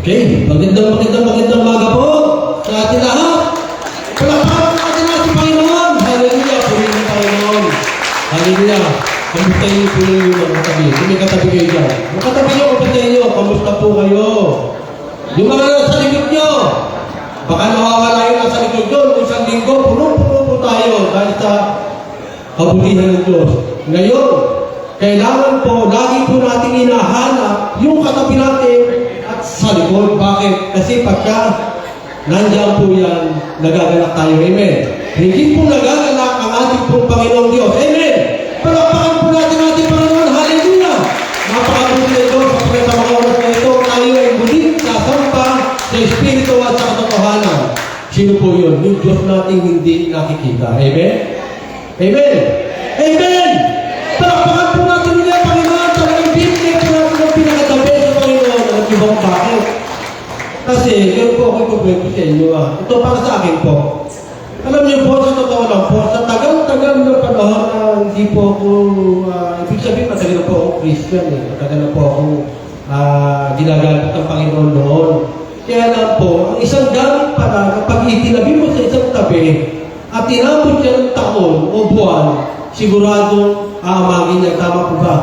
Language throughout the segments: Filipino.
Okay, magandang umaga po sa ating lahat. Palakpakan natin si Panginoon. Hallelujah, purihin ng Panginoon. Hallelujah. Kamustahin po ninyo mga katabi. Kung may katabi kayo dyan. Yung katabi nyo, kamustahin nyo. Kamusta po kayo? Yung mga nasa likod nyo. Baka nawawala yun nasa likod nyo. Isang linggo, puno-puno po tayo dahil sa kabutihan ng Diyos. Ngayon, kailangan po, lagi po natin hinahanap yung katabi natin at sa likod. Bakit? Kasi pagka nandiyan po yan, nagagalak tayo. Amen. Hindi po nagagalak ang ating pong Panginoong Diyos. Amen. Palakpakan po natin ating Panginoon. Hallelujah. Napakabuti ng Diyos kapag sa mga oras na ito, tayo ay muling sasampa sa Espiritu at sa katotohanan. Sino po yun? Yung Diyos natin hindi nakikita. Amen. Amen. Amen. Palakpakan po natin nila, Panginoon. Talagang bibigay po natin ang pinakatabi sa Panginoon. Alam niyo ba bakit? Kasi, yun po ako ikukwento sa inyo. Ito para sa akin po. Alam niyo po, sa totoo lang po, sa tagal-tagal na panahon na hindi po ako, ibig sabihin, matagal na po ako Christian eh. Matagal na po ako ginagamit ng Panginoon noon. Kaya lang po, ang isang gamit pala, kapag itinabi mo sa isang tabi, at tinapos siya ng taon o buwan, sigurado aamagin niya. Tama po ba?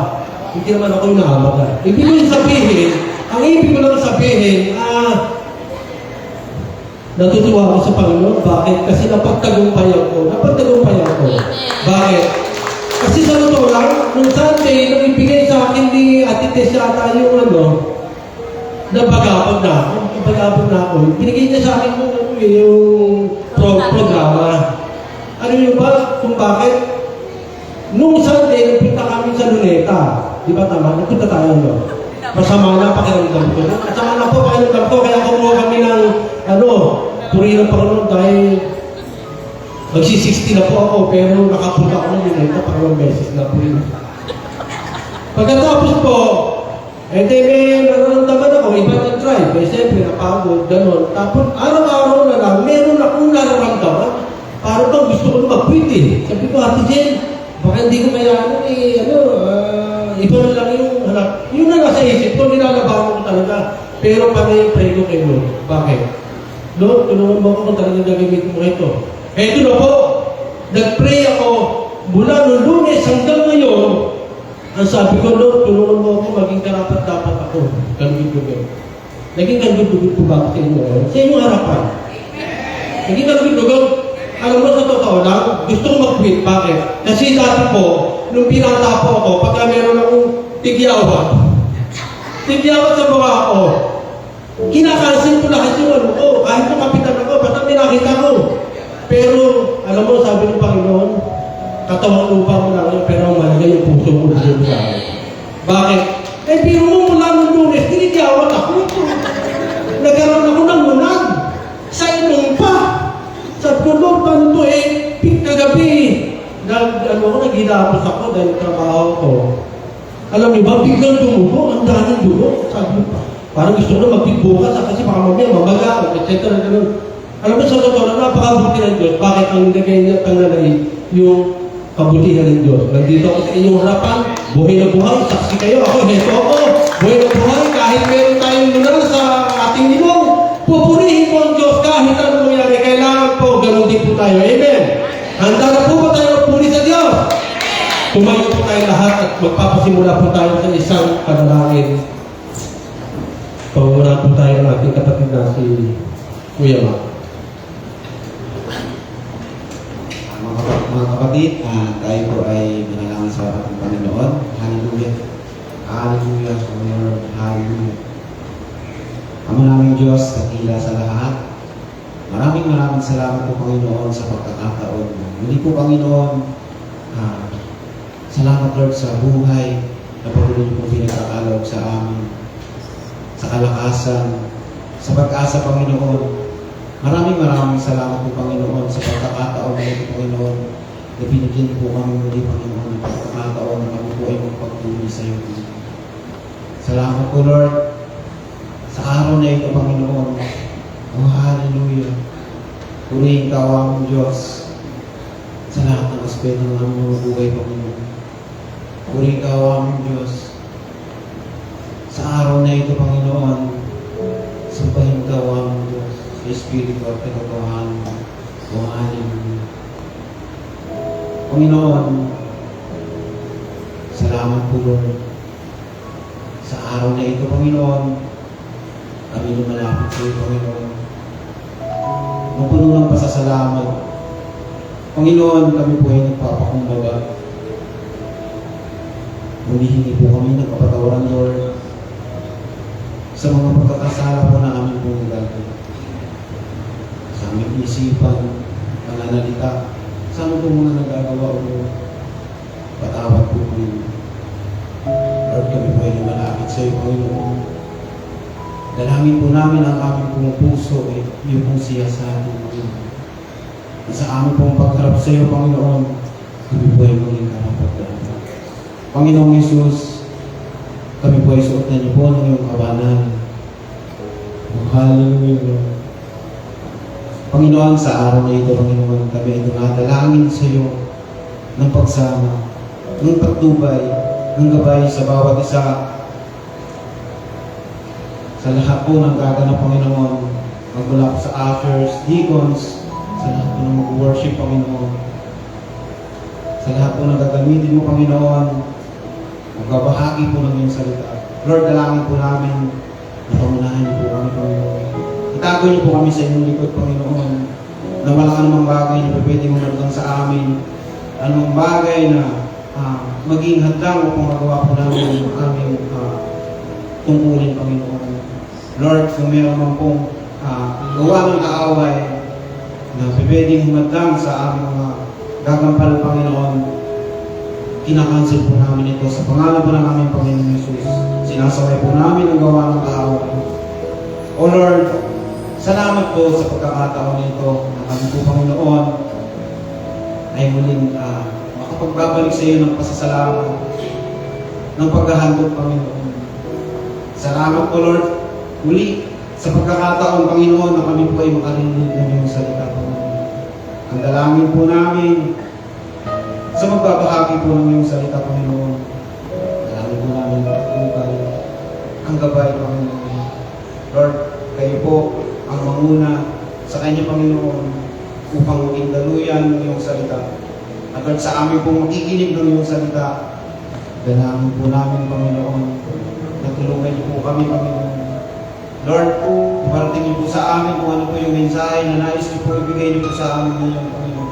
Hindi naman ako yung naamagan. Ibig ko sabihin, ang ibig ko lang sabihin, natutuwa ako sa Panginoon. Bakit? Kasi napagtagumpayan ko. Bakit? Kasi sa totoo lang, nung Sunday, nang ibigay sa akin ni Ate Tess yata yung nabagapag na ako. Binigay niya sa akin yung programa. Ano yun ba? Kung bakit? Nung Sunday, nagpunta kami sa Luneta. Di ba tama? Nagpunta tayo doon. Masama na pakiramdam ko. Masama na po pakiramdam ko. Kaya kumuha kami ng purihin ng Panginoon dahil magsi-60 na po ako. Pero nakapunta ako ng Luneta parang beses na purihin. Pagkatapos po, may nararamdaman ako, iba ng drive. Kaya siyempre, napagod, gano'n. Tapos, araw-araw na lang, meron akong nararamdaman. Parang bang gusto ko na mag-quit eh. Sabi ko, Ate Jen, baka hindi ko kaya iba na lang yung hanap. Yun na nasa isip ko, nilalabanan ko talaga. Pero pray ko kay Lord. Bakit? Lord, tulungan mo ako kung talagang gagamitin mo ito. Eto na po, nag-pray ako mula noong Lunes hanggang ngayon. Ang sabi ko, Lord, tulungan mo ako maging karapat-dapat ako. Galugid-lugid. Naging galugid-lugid po ba sa inyo? Sa inyong harapan. Naging galugid-lugid. Alam mo, sa totoo lang, gusto ko mag-quit. Bakit? Kasi dati po, nung pinata po ako, pagka meron akong tigyawan sa mga ako, kinakansin ko lahat yung ano ko. Kahit yung kapitan ako, basta may nakita ko. Pero, alam mo, sabi ng Panginoon, katawang lupa mo lang yun, pero malagay yung puso ko dito sa akin. Bakit? Pero mo mula ng Lunes, tinigyawan ako. Nagkaroon ako ng munag. Sa inong pa. Sabi ko, Lord, paano ito kagabi, naghilapos ako dahil trabaho ko. Alam niyo ba, biglang dumugo, ang daming dugo. Sabi ko, parang gusto ko na magpigbukas kasi baka mamaya mamaga, etc. Alam mo, sa totoo na napakabuti ng Diyos. Bakit ang nilagay niya tangalay yung kabutihan ng Diyos? Nandito ako sa inyong harapan, buhay na buhay, saksi kayo. Heto ako, buhay na buhay, kahit meron tayong lunar sa ating limong, pupurihin po ang Diyos kahit anong mangyari. Kailangan po, ganun din po tayo. Amen. Handa na po ba tayo magpuri sa Diyos? Tumayo po tayo lahat at magpapasimula po tayo sa isang panalangin. Panguna po tayo ng ating kapatid na si Kuya Ma. Mga kapatid, tayo po ay manalangin sa ating Panginoon. Hallelujah. Hallelujah. Lord. Hallelujah. Ama naming Diyos, dakila sa lahat. Maraming salamat po, Panginoon, sa pagkakataon. Muli po, Panginoon, salamat, Lord, sa buhay na patuloy po pinag-aalog sa amin, sa kalakasan, sa pag-asa, Panginoon. Maraming salamat po, Panginoon, sa pagkakataon na ito, Panginoon, na binigyan po kami muli, Panginoon, ng pagkakataon na kami po ay magpagpuli sa iyo. Salamat po, Lord, sa araw na ito, Panginoon. Oh, hallelujah. Purihin ka, ang Diyos, sa lahat ng aspeto ng aming buhay, Panginoon. Purihin ka, ang Diyos, sa araw na ito, Panginoon, Sambahin ka o aming Diyos sa Espiritu at katotohanan. O Hallelujah. Panginoon, salamat po Lord. Sa araw na ito, Panginoon, kami lumalapit sa iyo, Panginoon. Mapuno ng pasasalamat. Panginoon, kami po ay nagpapakumbaba. Humihingi po kami ng kapatawaran, Lord, sa mga pagkakasala po na aming pong nagagawa. Sa aming isipan, pananalita, sa aming pong mga nagagawa, O Lord. Patawad po kami. Lord, kami po ay lumalapit sa iyo, Panginoon. Dalangin po namin ang aming pong puso, iyo pong siya sa atin, Panginoon. At sa aming pong pagharap sa iyo, Panginoon, kami po ay maging karapat-dapat. Panginoong Yesus, kami po ay suot na niyo po ng iyong kabanan. Oh, hallelujah. Panginoon, sa araw na ito, Panginoon, kami ay tumadalangin sa iyo ng pagsama, ng pagtubay, ng gabay sa bawat isa. Sa lahat po ng gaganap, Panginoon, magmula po sa ushers, deacons, sa lahat po ng mag-worship, Panginoon. Sa lahat po ng gagamitin mo, Panginoon, magbabahagi po ng iyong salita. Lord, dalangin po namin na pamunahan niyo po kami, Panginoon. Itago niyo po kami sa inyong likod, Panginoon, na walang anumang bagay na pwede mong nagdang sa amin, anumang bagay na maging hadlang upang magawa po namin ang aming tungkulin, Panginoon. Lord, kung meron man pong gawa ng kaaway na pwedeng humadlang sa aming mga gagampal, Panginoon, kinakancel po namin ito sa pangalan po ng aming Panginoon Jesus. Sinasaway po namin ang gawa ng kaaway. O Lord, salamat po sa pagkakataon nito na kami po, Panginoon, ay muling makapagbabalik sa iyo ng pasasalamat, ng paghahandog, Panginoon. Salamat po, Lord, muli sa pagkakataon, Panginoon, na kami po ay makarinig ng iyong salita, Panginoon. Ang dalangin po namin sa magbabahagi po ng iyong salita, Panginoon. Dalangin po namin ang gabay, Panginoon. Lord, kayo po ang manguna sa kanya, Panginoon, upang maging daluyan ng iyong salita. At Lord, sa amin pong makikinig ng iyong salita, dalangin po namin, Panginoon, na tulungan niyo po kami, Panginoon. Lord, iparating niyo po sa amin kung ano po yung mensahe na nais niyo po ibigay niyo po sa amin ngayon, Panginoon,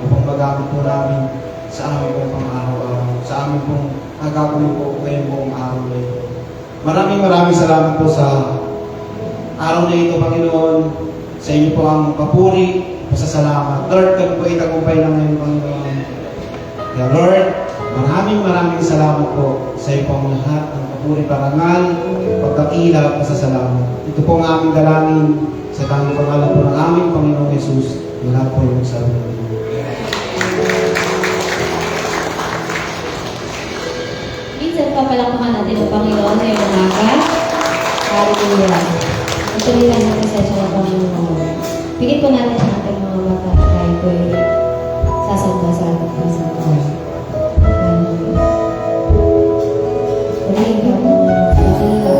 upang magamit po namin sa amin pong pang-araw-araw, sa amin pong nagagawin po ngayong buong araw na ito. Maraming salamat po sa araw na ito, Panginoon. Sa inyo po ang papuri, pasasalamat. Lord, kami po itagumpay lang ngayon, Panginoon. Kaya Lord, maraming salamat po sa iyo po ang lahat ng papuri, parangal, pagkakila, pasasalamat. Ito po ang aming dalangin sa tanging pangalan po ng aming Panginoong Jesus. Lahat po yung sabi namin. Minsan papalakpakan natin ang Panginoon na yung umaga. Hallelujah. Ituloy lang natin sa siya ng Panginoon. Bigyan po natin ang ating mga bata tayo po ay sasamba sa ating pasangkaw. Hallelujah. Pagiging ka po ng nakila.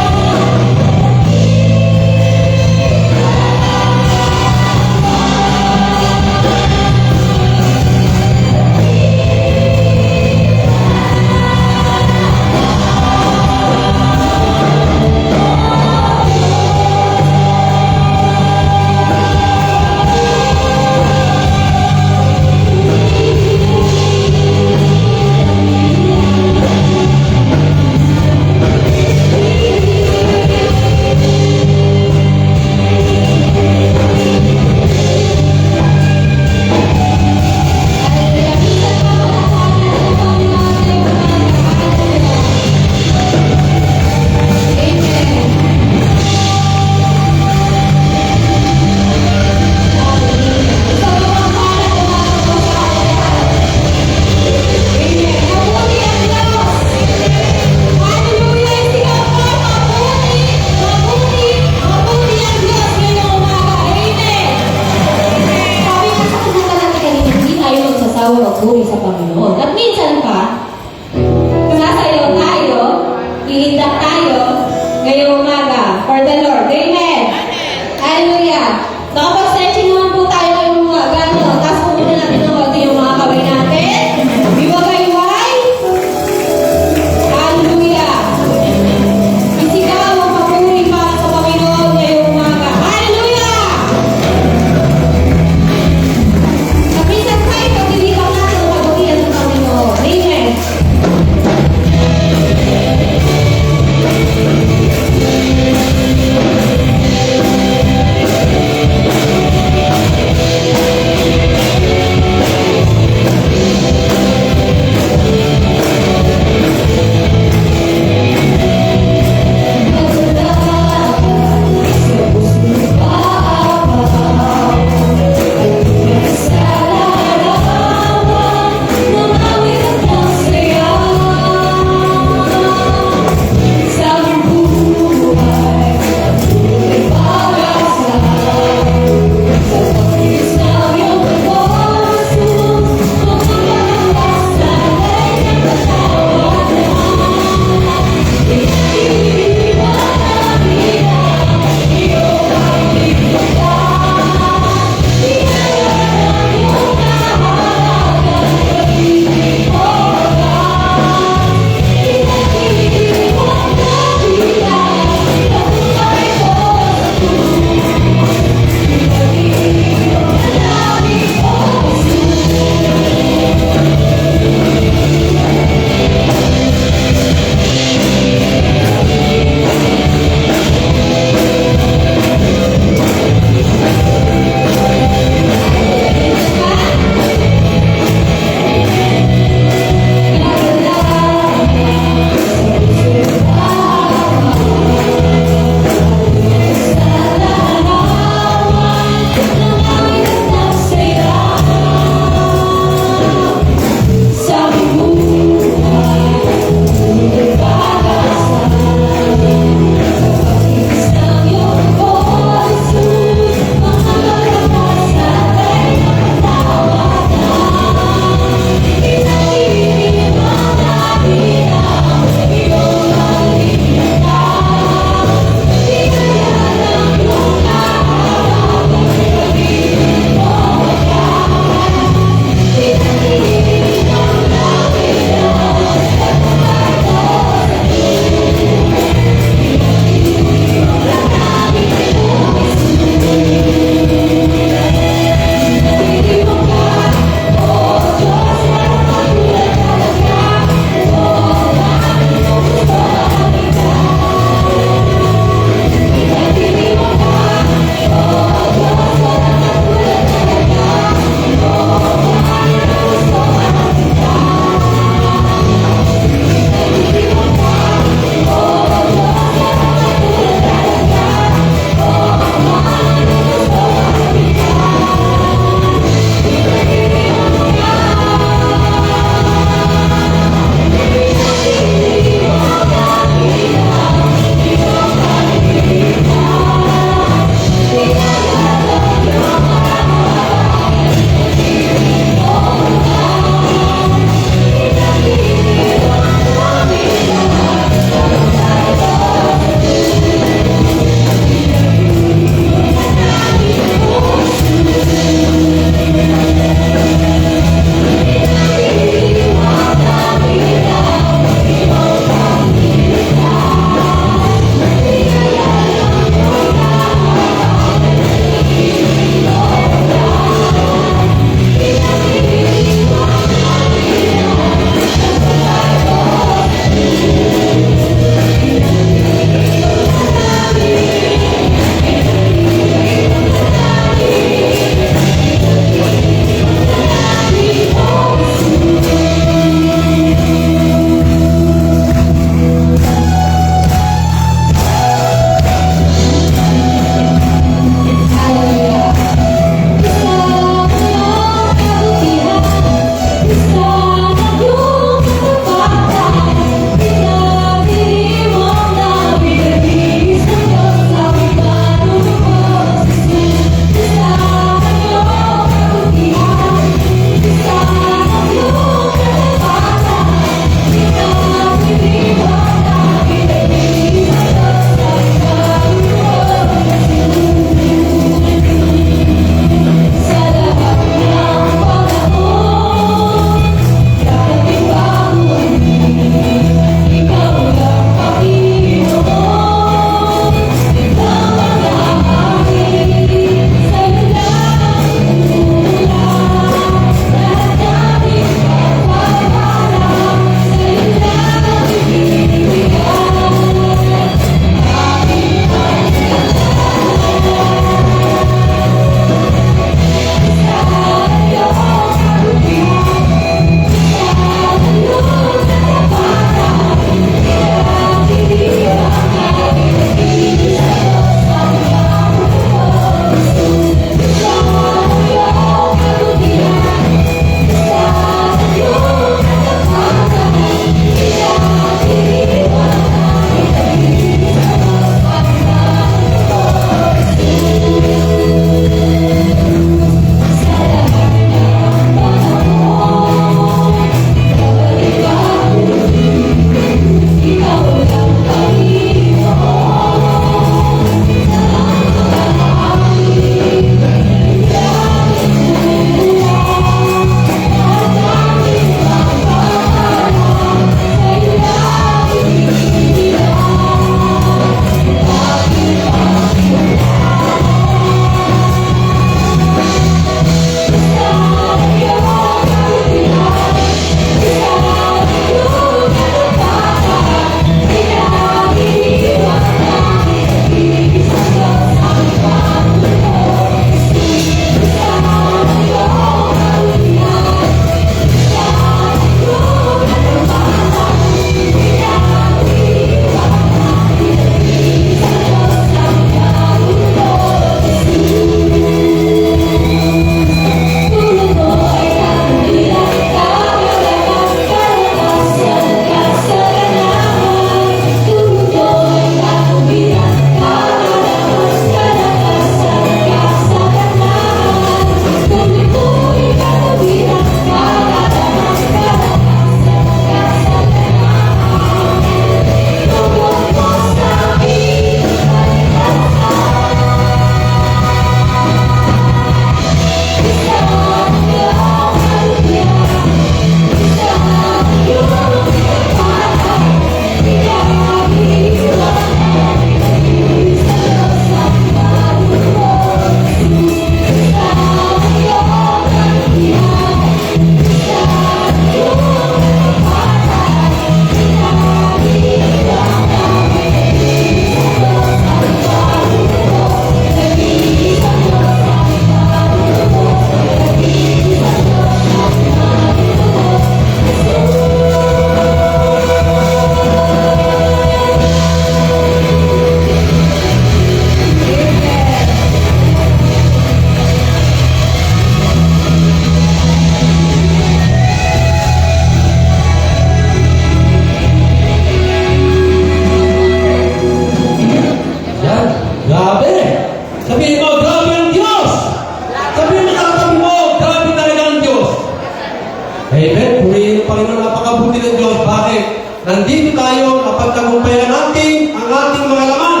tayo napagtagumpayan natin ang ating mga laman.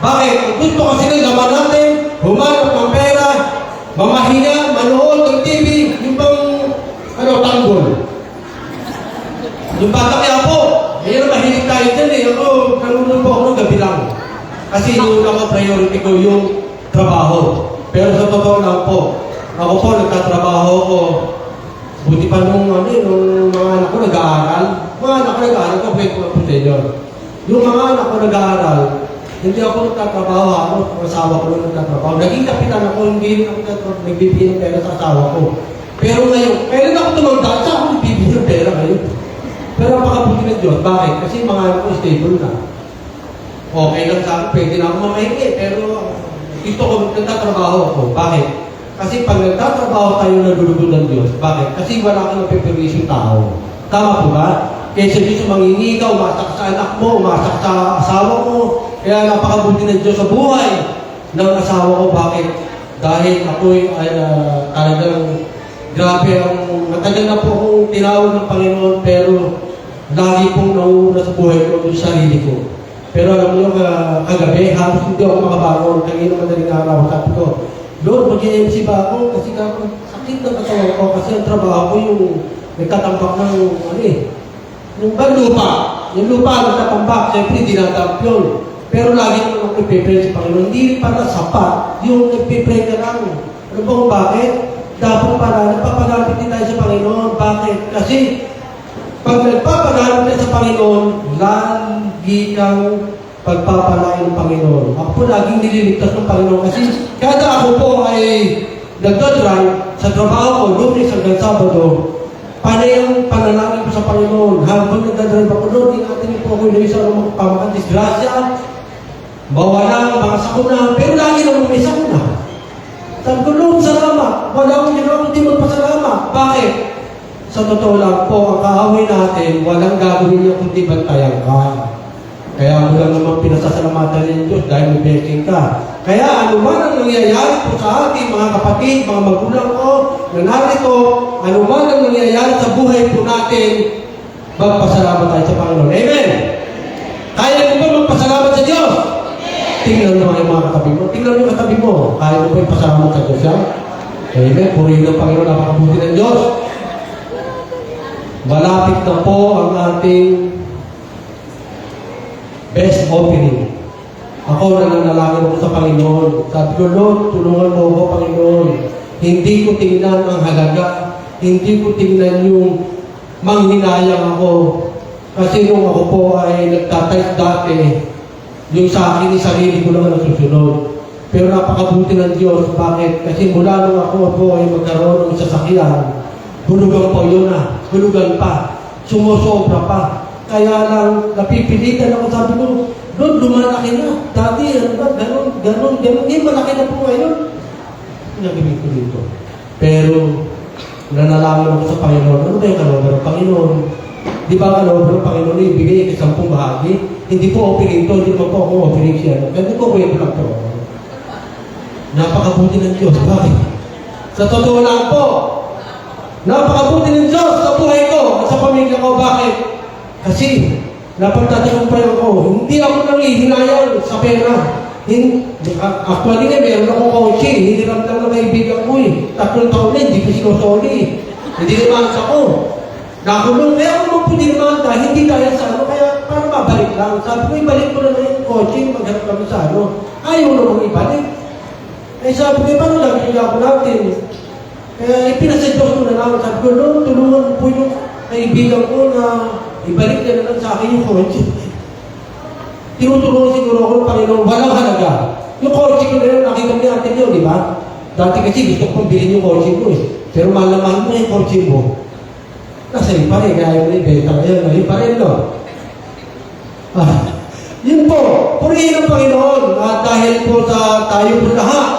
Bakit? Ang gusto kasi ng laman natin, humanap ng pera, mamahinga, manood ng TV, yung bang, tanggol. Yung bata kaya po, ngayon mahilig tayo dyan eh. Ako, nanonood po ako ng gabi lang. Kasi yung priority ko yung trabaho. Pero sa totoo lang po, ako po nagtatrabaho ko. Buti pa nung mga anak ko nag-aaral. Mga anak ko nag-aaral, kwento ko po sa inyo. Yung mga anak ko nag-aaral, hindi ako nagtatrabaho, ang asawa ko lang nagtatrabaho. Naging kapitan ako, hindi ako nagbibigay ng pera sa asawa ko. Pero ngayon, kailan ako tumanda, sa ako nagbibigay ng pera ngayon. Pero napakabuti ng Diyos. Bakit? Kasi mga anak ko stable na. Okay lang sa akin, pwede na ako mamahingi. Pero gusto ko nagtatrabaho ako. Bakit? Kasi pag nagtatrabaho tayo nagulugod ng Diyos. Bakit? Kasi wala kang napiperwisyo tao. Tama po ba? Kaysa Diyos mangingi ka, umasak sa anak mo, umasak sa asawa mo. Kaya napakabuti ng Diyos sa buhay ng asawa ko. Bakit? Dahil ako'y talagang grabe ang matagal na po akong tinawag ng Panginoon pero lagi pong nauuna sa buhay ko yung sarili ko. Pero alam niyo, kagabi, halos hindi ako makabangon. Kanina madaling araw, sabi ko, Lord, mag-MC ba ako? Kasi sakit ng katawan ko kasi ang trabaho ko yung nagtatambak ng yung lupa. Yung lupa nagtatambak, siyempre dinadamp yun. Pero lagi naman ako nagpipray sa Panginoon. Hindi rin pala sapat yung nagpipray ka lang. Ano ba kung bakit? Dapat pala, nagpapagamit din tayo sa Panginoon. Bakit? Kasi pag nagpapagamit tayo sa Panginoon, lagi kang pagpapalain ng Panginoon. Ako po laging nililigtas ng Panginoon kasi kada ako po ay nagdadrive sa trabaho ko, Lunes hanggang Sabado, panay ang panalangin ko sa Panginoon. Habang nagdadrive ako, Lord, di natin po ako iluwi sa mga disgrasya, mawala, mga sakuna, pero lagi naman may sakuna. Sabi ko, Lord, salamat. Wala akong ginawa, hindi magpasalamat. Bakit? Sa totoo lang po, ang kaaway natin, walang gagawin niya kundi bantayan ka. Kaya mo lang naman pinasasalamatan ng Diyos dahil may blessing ka. Kaya ano man ang nangyayari po sa ating mga kapatid, mga magulang ko, na narito, ano man ang nangyayari sa buhay po natin, magpasalamat tayo sa Panginoon. Amen! Kaya mo ba magpasalamat sa Diyos? Tingnan mo yung mga katabi mo. Tingnan mo yung katabi mo. Kaya mo ba ipasalamat sa Diyos yan? Amen. Purihin ng Panginoon, napakabuti ng Diyos. Malapit na po ang ating best opening. Ako nananalangin ako sa Panginoon. Sabi ko, Lord, tulungan mo ako, Panginoon. Hindi ko tingnan ang halaga. Hindi ko tingnan yung manghinayang ako. Kasi nung ako po ay nagtatype dati, yung sa akin, sarili ko lang nasusunod. Pero napakabuti ng Diyos. Bakit? Kasi mula nung ako po ay magkaroon ng sasakyan, hulugan po yun na. Hulugan pa. Sumusobra pa. Kaya lang, napipilitan ako. Sabi ko, Lord, lumalaki na. Dati, ganon. Hindi, malaki na po ngayon. Nagimik ko dito. Pero, nanalangin ako sa Panginoon. Ano ba yung kalooban ng Panginoon? Di ba kalooban ng Panginoon ibigay sa 10 bahagi? Hindi po opening to, hindi po ako opening siya. Ganito ko kwento lang to. Napakabuti ng Diyos. Bakit? Sa totoo lang po, napakabuti ng Diyos sa buhay ko at sa pamilya ko. Bakit? Kasi, napagtatagumpay ako. Hindi ako nangihinayang sa pera. Actually nga, meron akong coaching. Hindi lang ng kaibigan ko eh. 3 taon na, hindi ko sinusoli. Hindi naman ako. Nakulong, kaya ako magpudimanda, hindi kaya sa ano, kaya para mabalik lang. Sabi ko, ibalik ko na yung coaching, maghanap kami sa ano. Ayaw namang ibalik. Eh sabi ko, paano lang yung ako natin? Kaya ipinasadyo ko na lang. Sabi ko, no, tulungan po yung kaibigan ko na ibalik niya na lang sa akin yung coaching. Tinutulungan siguro ako ng Panginoon, walang halaga. Yung coaching ko na yun, nakita mo yung atin yun, di ba? Dati kasi gusto kong bilhin yung coaching ko eh. Pero mahal na mahal mo yung coaching mo. Nasa iyo pa rin, kaya mo yung beta ngayon, ngayon pa rin, no? Yun po, purihin ang Panginoon. At dahil po sa tayo po lahat,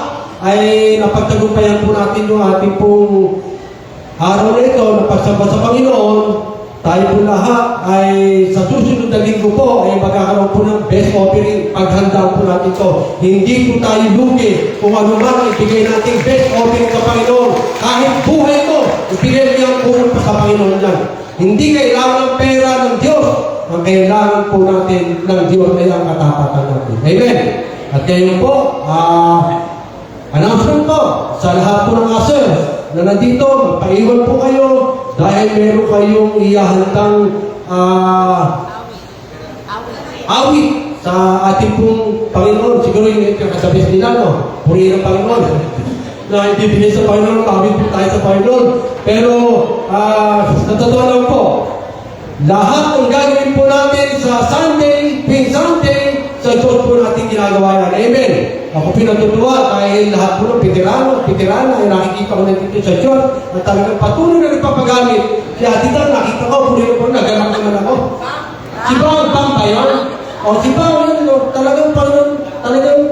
ay napagtagumpayan po natin yung ating pong araw na ito, napagsamba sa Panginoon, tayo po lahat ay sa susunod na linggo po ay magkakaroon po ng best offering. Paghanda po natin ito. Hindi po tayo lugi kung ano man ibigay natin best offering sa Panginoon. Kahit buhay ko, ibigay niya ang pumunta sa Panginoon yan. Hindi kailangan ng pera ng Diyos. ang kailangan po natin ng Diyos ay ang katapatan natin. Amen. At ngayon po, announcement po sa lahat po ng usher na nandito, magpaiwan po kayo dahil meron kayong iyahandang awit sa ating pong Panginoon. Siguro yung kakasabis nila, no? Purihin ang Panginoon. Na hindi bigay sa Panginoon, awit po tayo sa Panginoon. Pero, sa totoo lang po, lahat ng gagawin po natin sa Sunday, tuwing Sunday, sa Diyos po natin ginagawa yan. Amen. Ako pinatutuwa dahil lahat po ng veterana ay nakikita ko nandito sa Diyos at talagang patuloy na nagpapagamit. Si Ate Dan, nakita ko, puri po, nagalang naman ako. Si Bang ba yun? O si Bang yun, talagang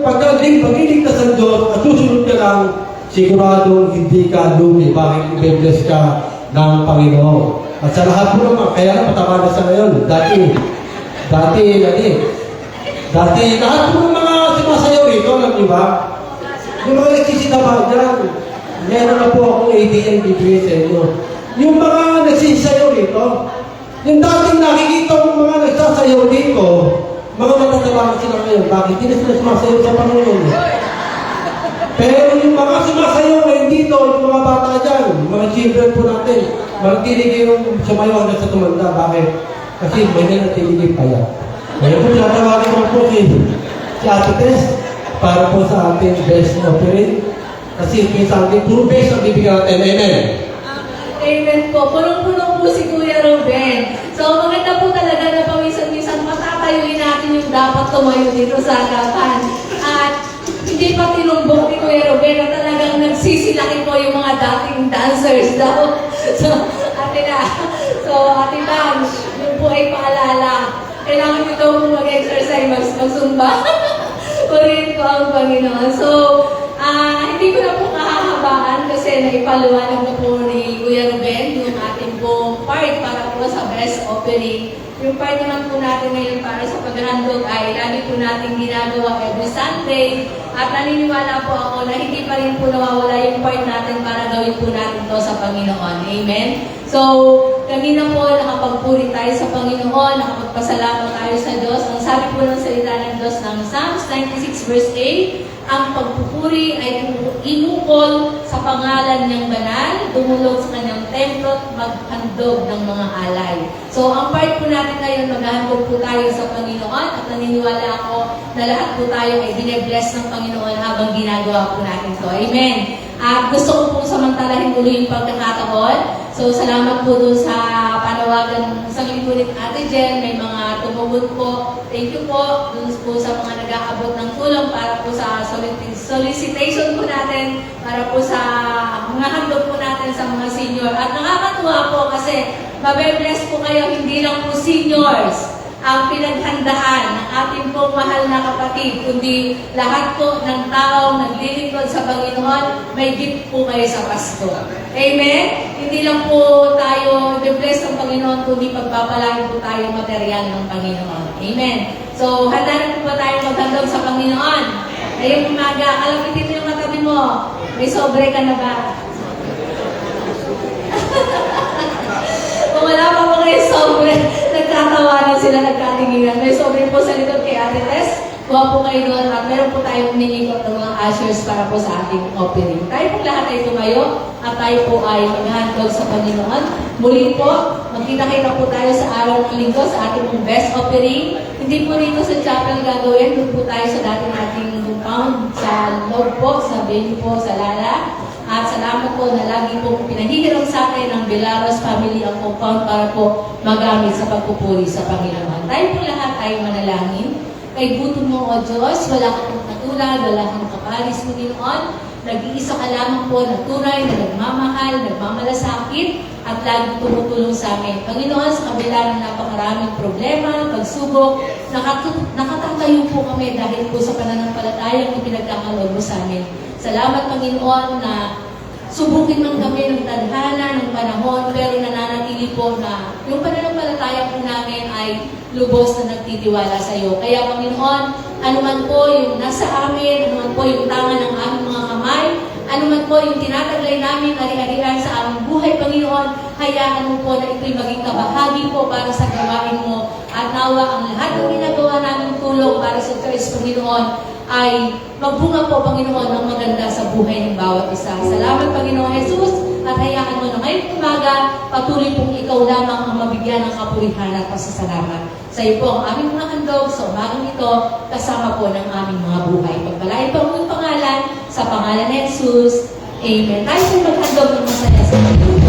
pag-iligtas ng Diyos at susunod ka lang, siguradong hindi ka lumi. Bakit i-bless ka ng Panginoon? At sa lahat po naman, kaya na patama na sa ngayon. Dati, lahat po ng mga sumasayaw rito, alam niyo ba? Yung mga nagsisitaba dyan, meron na po akong ATM bibigay sa inyo. Yung mga nagsisayaw rito, yung dating nakikita mong mga nagsasayaw dito, mga matataba sila ngayon. Bakit? Hindi na sila sumasayaw sa Panginoon. Pero yung mga sumasayaw ngayon dito, yung mga bata dyan, mga children po natin, manatilig yung sumayaw hanggang sa tumanda. Bakit? Kasi may nanatilig pa yan. Kaya po tatawagin ko po si Ate Tess para po sa ating best offering. Kasi sa ating puro best ang bibigyan natin. Amen. Amen po. Punong-punong po si Kuya Ruben. So, maganda po talaga na pawisan-wisan matatayuin natin yung dapat tumayo dito sa harapan. At hindi pa tinumbok ni Kuya Ruben na talagang nagsisilaki po yung mga dating dancers daw. Ate Dan, yun po ay paalala. Kailangan nyo daw kung mag-exercise, mag-zumba. Purihin ko ang Panginoon. So, hindi ko na po kahahabaan kasi naipaliwanag na po ni Kuya Ruben yung ating pong part para po sa best offering. Yung part naman po natin ngayon para sa paghandog ay lagi po natin ginagawa every Sunday. At naniniwala po ako na hindi pa rin po nawawala yung part natin para gawin po natin to sa Panginoon. Amen? So, kanina po nakapagpuri tayo sa Panginoon, nakapagpasalamat tayo sa Diyos. Ang sabi po ng salita ng Diyos ng Psalms 96 verse 8, ang pagpupuri ay inukol sa pangalan niyang banal, dumulog sa kanyang templo at maghandog ng mga alay. So, ang part po natin ngayon, maghahandog po tayo sa Panginoon at naniniwala ako na lahat po tayo ay bine-bless ng Panginoon habang ginagawa po natin to. Amen. At gusto ko pong samantalahin ulit yung pagkakataon. So, salamat po dun sa panawagan sa linggo ni Ate Jen. May mga tumugot po. Thank you po dun po sa mga nag-aabot ng tulong para po sa solicitation po natin, para po sa mga handog po natin sa mga senior. At nakakatuwa po kasi mabe-bless po kayo, hindi lang po seniors ang pinaghandaan ng ating pong mahal na kapatid, kundi lahat po ng taong naglilingkod sa Panginoon, may gift po kayo sa Pasko. Amen? Hindi lang po tayo i-bless ng Panginoon, kundi pagpapalain po tayo material ng Panginoon. Amen? So, handa na po ba tayo maghandog sa Panginoon? Ngayong umaga, alapitin mo yung katabi mo. May sobre ka na ba? Kung wala pa po kayo sobre, nagtatawanan sila, nagkatinginan. May sobre po sa likod kay Ate Tess. Kuha po kayo doon at meron po tayong nilikot ng mga ushers para po sa ating offering. Tayo po lahat ay tumayo at tayo po ay maghandog sa Panginoon. Muli po, magkita-kita po tayo sa araw ng linggo sa ating best offering. Hindi po rito sa chapel gagawin. Doon po tayo sa dating ating compound, sa loob po, sa venue po, sa Lala. At salamat po na lagi po pinahihiram sa akin ng Villaros Family ang compound para po magamit sa pagpupuri sa Panginoon. Tayo po lahat ay manalangin. Kay gutom mo, O Diyos, wala ka pong katulad, wala kang kaparis, Panginoon. Nag-iisa ka lamang po na tunay, na nagmamahal, nagmamalasakit, at lagi tumutulong sa amin. Panginoon, sa kabila ng napakaraming problema, pagsubok, nakatatayo po kami dahil po sa pananampalatayang ipinagkakaloob mo sa amin. Salamat, Panginoon, na subukin man kami ng tadhana, ng panahon, pero nananatili po na yung pananampalataya po namin ay lubos na nagtitiwala sa iyo. Kaya, Panginoon, anuman po yung nasa amin, anuman po yung tangan ng aming mga kamay, ano man po yung tinataglay namin ari-arian sa aming buhay, Panginoon, hayaan mo po na ito'y maging kabahagi po para sa gawain mo. At nawa ang lahat ng ginagawa namin tulong para sa Diyos, Panginoon, ay magbunga po, Panginoon, ng maganda sa buhay ng bawat isa. Salamat, Panginoon Jesus, at hayaan mo na ngayong umaga, patuloy pong ikaw lamang ang mabigyan ng kapurihan at pasasalamat. Sa iyo po ang aming mga handog sa umagang ito, kasama po ng aming mga buhay. Pagpalain po ang iyong pangalan, sa pangalan ni Jesus. Amen. Tayo po maghandog ng masaya sa Panginoon.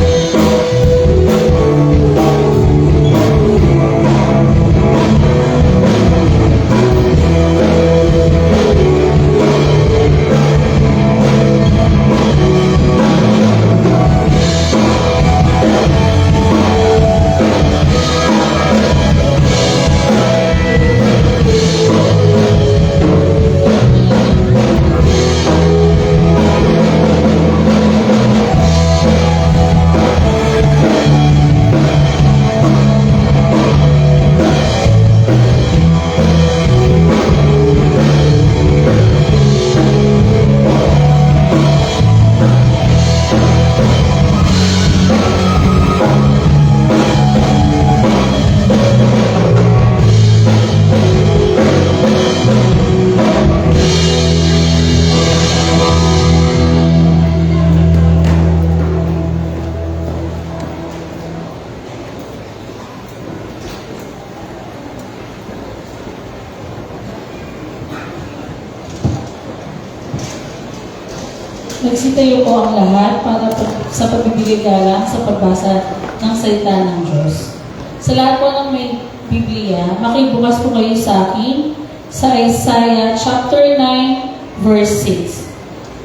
Nagsitayo po ang lahat para sa pagbibigay galang sa pagbasa ng salita ng Diyos. Sa lahat po ng may Biblia, makibukas po kayo sa akin sa Isaiah chapter 9, verse 6.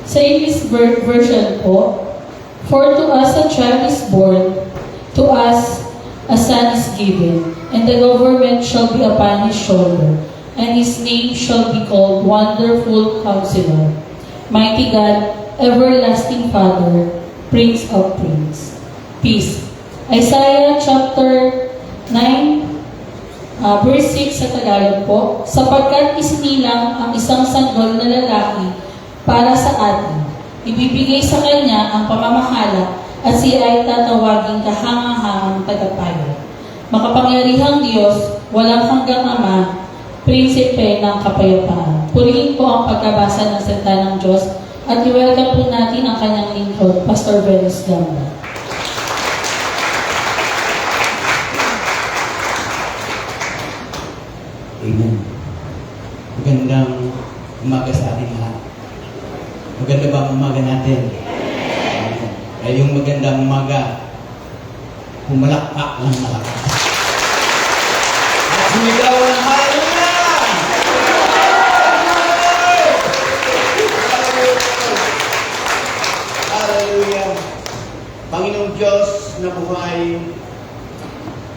Sa English version po, "For to us a child is born, to us a son is given, and the government shall be upon his shoulder, and his name shall be called Wonderful Counselor, Mighty God, Everlasting Father, Prince of Peace." Isaiah chapter 9, verse 6 sa Tagalog po, "Sapagkat isinilang ang isang sanggol na lalaki para sa atin, ibibigay sa kanya ang pamamahala at siya ay tatawaging kahangahangang tagapayo. Makapangyarihang Diyos, walang hanggang Ama, Prinsipe ng kapayapaan." Purihin po ang pagkabasa ng salita ng Diyos at i-welcome po natin ang kanyang lingkod, Pastor Venus Gamba. Amen. Magandang umaga sa ating lahat. Maganda ba ang umaga natin? Amen. Kaya yung magandang umaga, pumalakpak ng malakas. At sumigaw ng hallelujah! Hallelujah! Panginoong Diyos na buhay,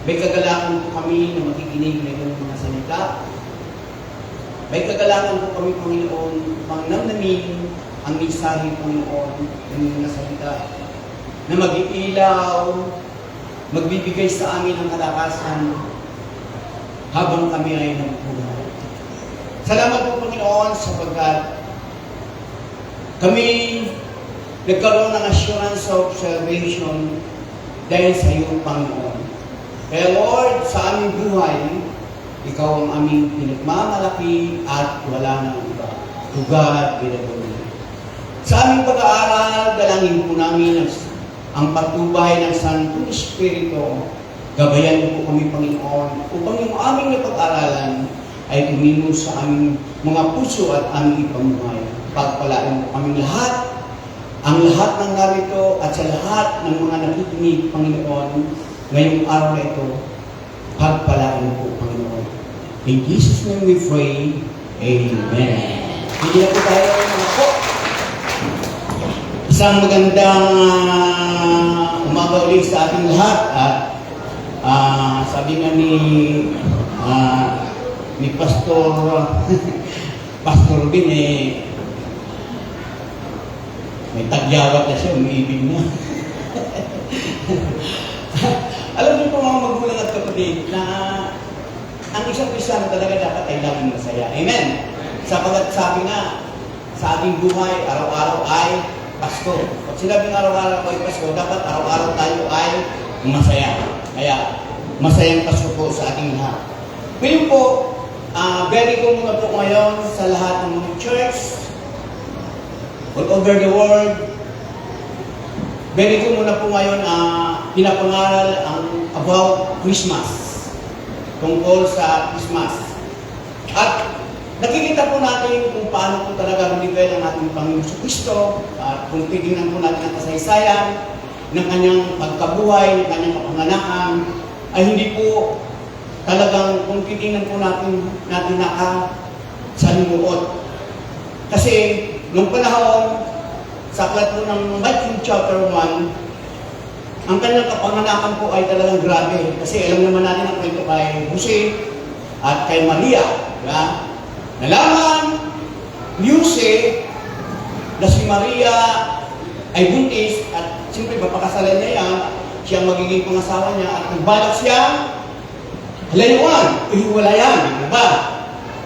may kagalakan po kami na makikinig ng iyong mga salita. May kagalakan po kami, Panginoon, upang namnamin ang mensahe, Panginoon, ng iyong mga salita, na mag-iilaw, magbibigay sa amin ng kalakasan habang kami ay nabubuhay. Salamat po, Panginoon, sapagkat kami nagkaroon ng assurance of salvation dahil sa iyo, Panginoon. Kaya Lord, sa aming buhay, Ikaw ang aming pinagmamalaki at wala nang iba. To God be the glory. Sa aming pag-aaral, dalangin po namin ang patubay ng Santong Espiritu. Gabayan po kami, Panginoon, upang yung aming napag-aralan ay tumino sa aming mga puso at aming ipamuhay. Pagpalain po kami lahat, ang lahat ng narito at sa lahat ng mga nakikinig, Panginoon, ngayong araw na ito, pagpalain po, Panginoon. In Jesus' name we pray, Amen. Hindi na po tayo mga po. Isang magandang umaga ulit sa ating lahat at sabi nga ni Pastor Rubin may tagyawat na siya, umiibig na. Alam niyo po mga magulang at kapatid na ang isang Kristiyano talaga dapat ay laging masaya. Amen? Sapagat sabi nga, sa ating buhay, araw-araw ay Pasko. Pag sinabing araw-araw ay Pasko, dapat araw-araw tayo ay masaya. Kaya, masayang Pasko po sa ating lahat. Ngayon po, very ko muna po ngayon sa lahat ng mga church, all over the world. Very ko muna po ngayon pinapangaral ang about Christmas. Tungkol sa Christmas. At nakikita po natin kung paano po talaga level ang ating Panginoon sa Kristo at kung titignan po natin ang kasaysayan ng kanyang pagkabuhay, ng kanyang kapanganakan, ay hindi po talagang kung titignan po natin nakasalimuot. Kasi nung panahon, sa aklat po ng Matthew chapter 1, ang kanyang kapanganakan po ay talagang grabe. Kasi alam naman natin ang kwento kay Jose at kay Maria. Diba? Nalaman ni Jose na si Maria ay buntis at siyempre papakasalan niya yan, siya ang magiging pangasawa niya at nagbalak siya halayuan, ihiwalayan, diba?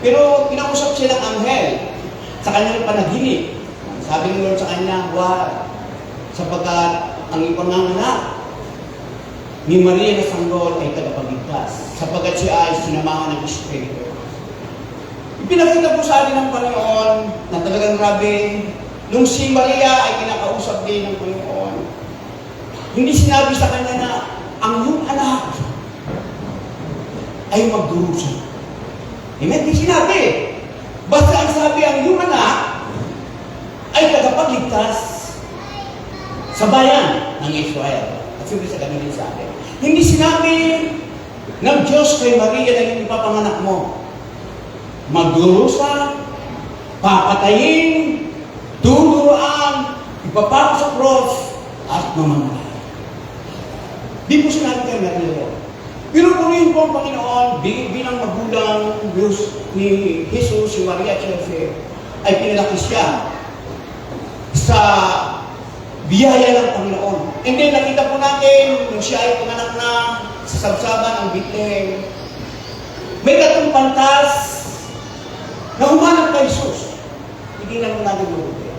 Pero kinausap siya ng anghel sa kanyang panaginip. Sabi ng Lord sa kanya, "Wag, sapagkat ang ipanganganak ni Maria na sanggol ay tagapagligtas, sapagkat siya ay sinamahan ng Espiritu." Ipinakita po sa atin ng Panginoon na talagang grabe, nung si Maria ay kinakausap din ng Panginoon, hindi sinabi sa kanya na ang iyong anak ay magdurusa. Hindi sinabi. Basta ang sabi, ang iyong anak ay tagapagligtas sa bayan ng Israel. At siyempre sa ganun din sa atin. Hindi sinabi ng Diyos kay Maria na yung ipapanganak mo. Magdurusa, papatayin, tuturuan, ipapako sa cross, at mamamatay. Di po sinabi kay Maria. Pero purihin po ang Panginoon, bilang magulang ni Jesus, si Maria at Joseph, ay pinalaki siya sa biyaya ng Panginoon. And then nakita po natin, nung siya ay panganak na sa sabsaban ng Bethlehem, may katong pantas na humanap kay Jesus. Hindi na mo natin mabuti.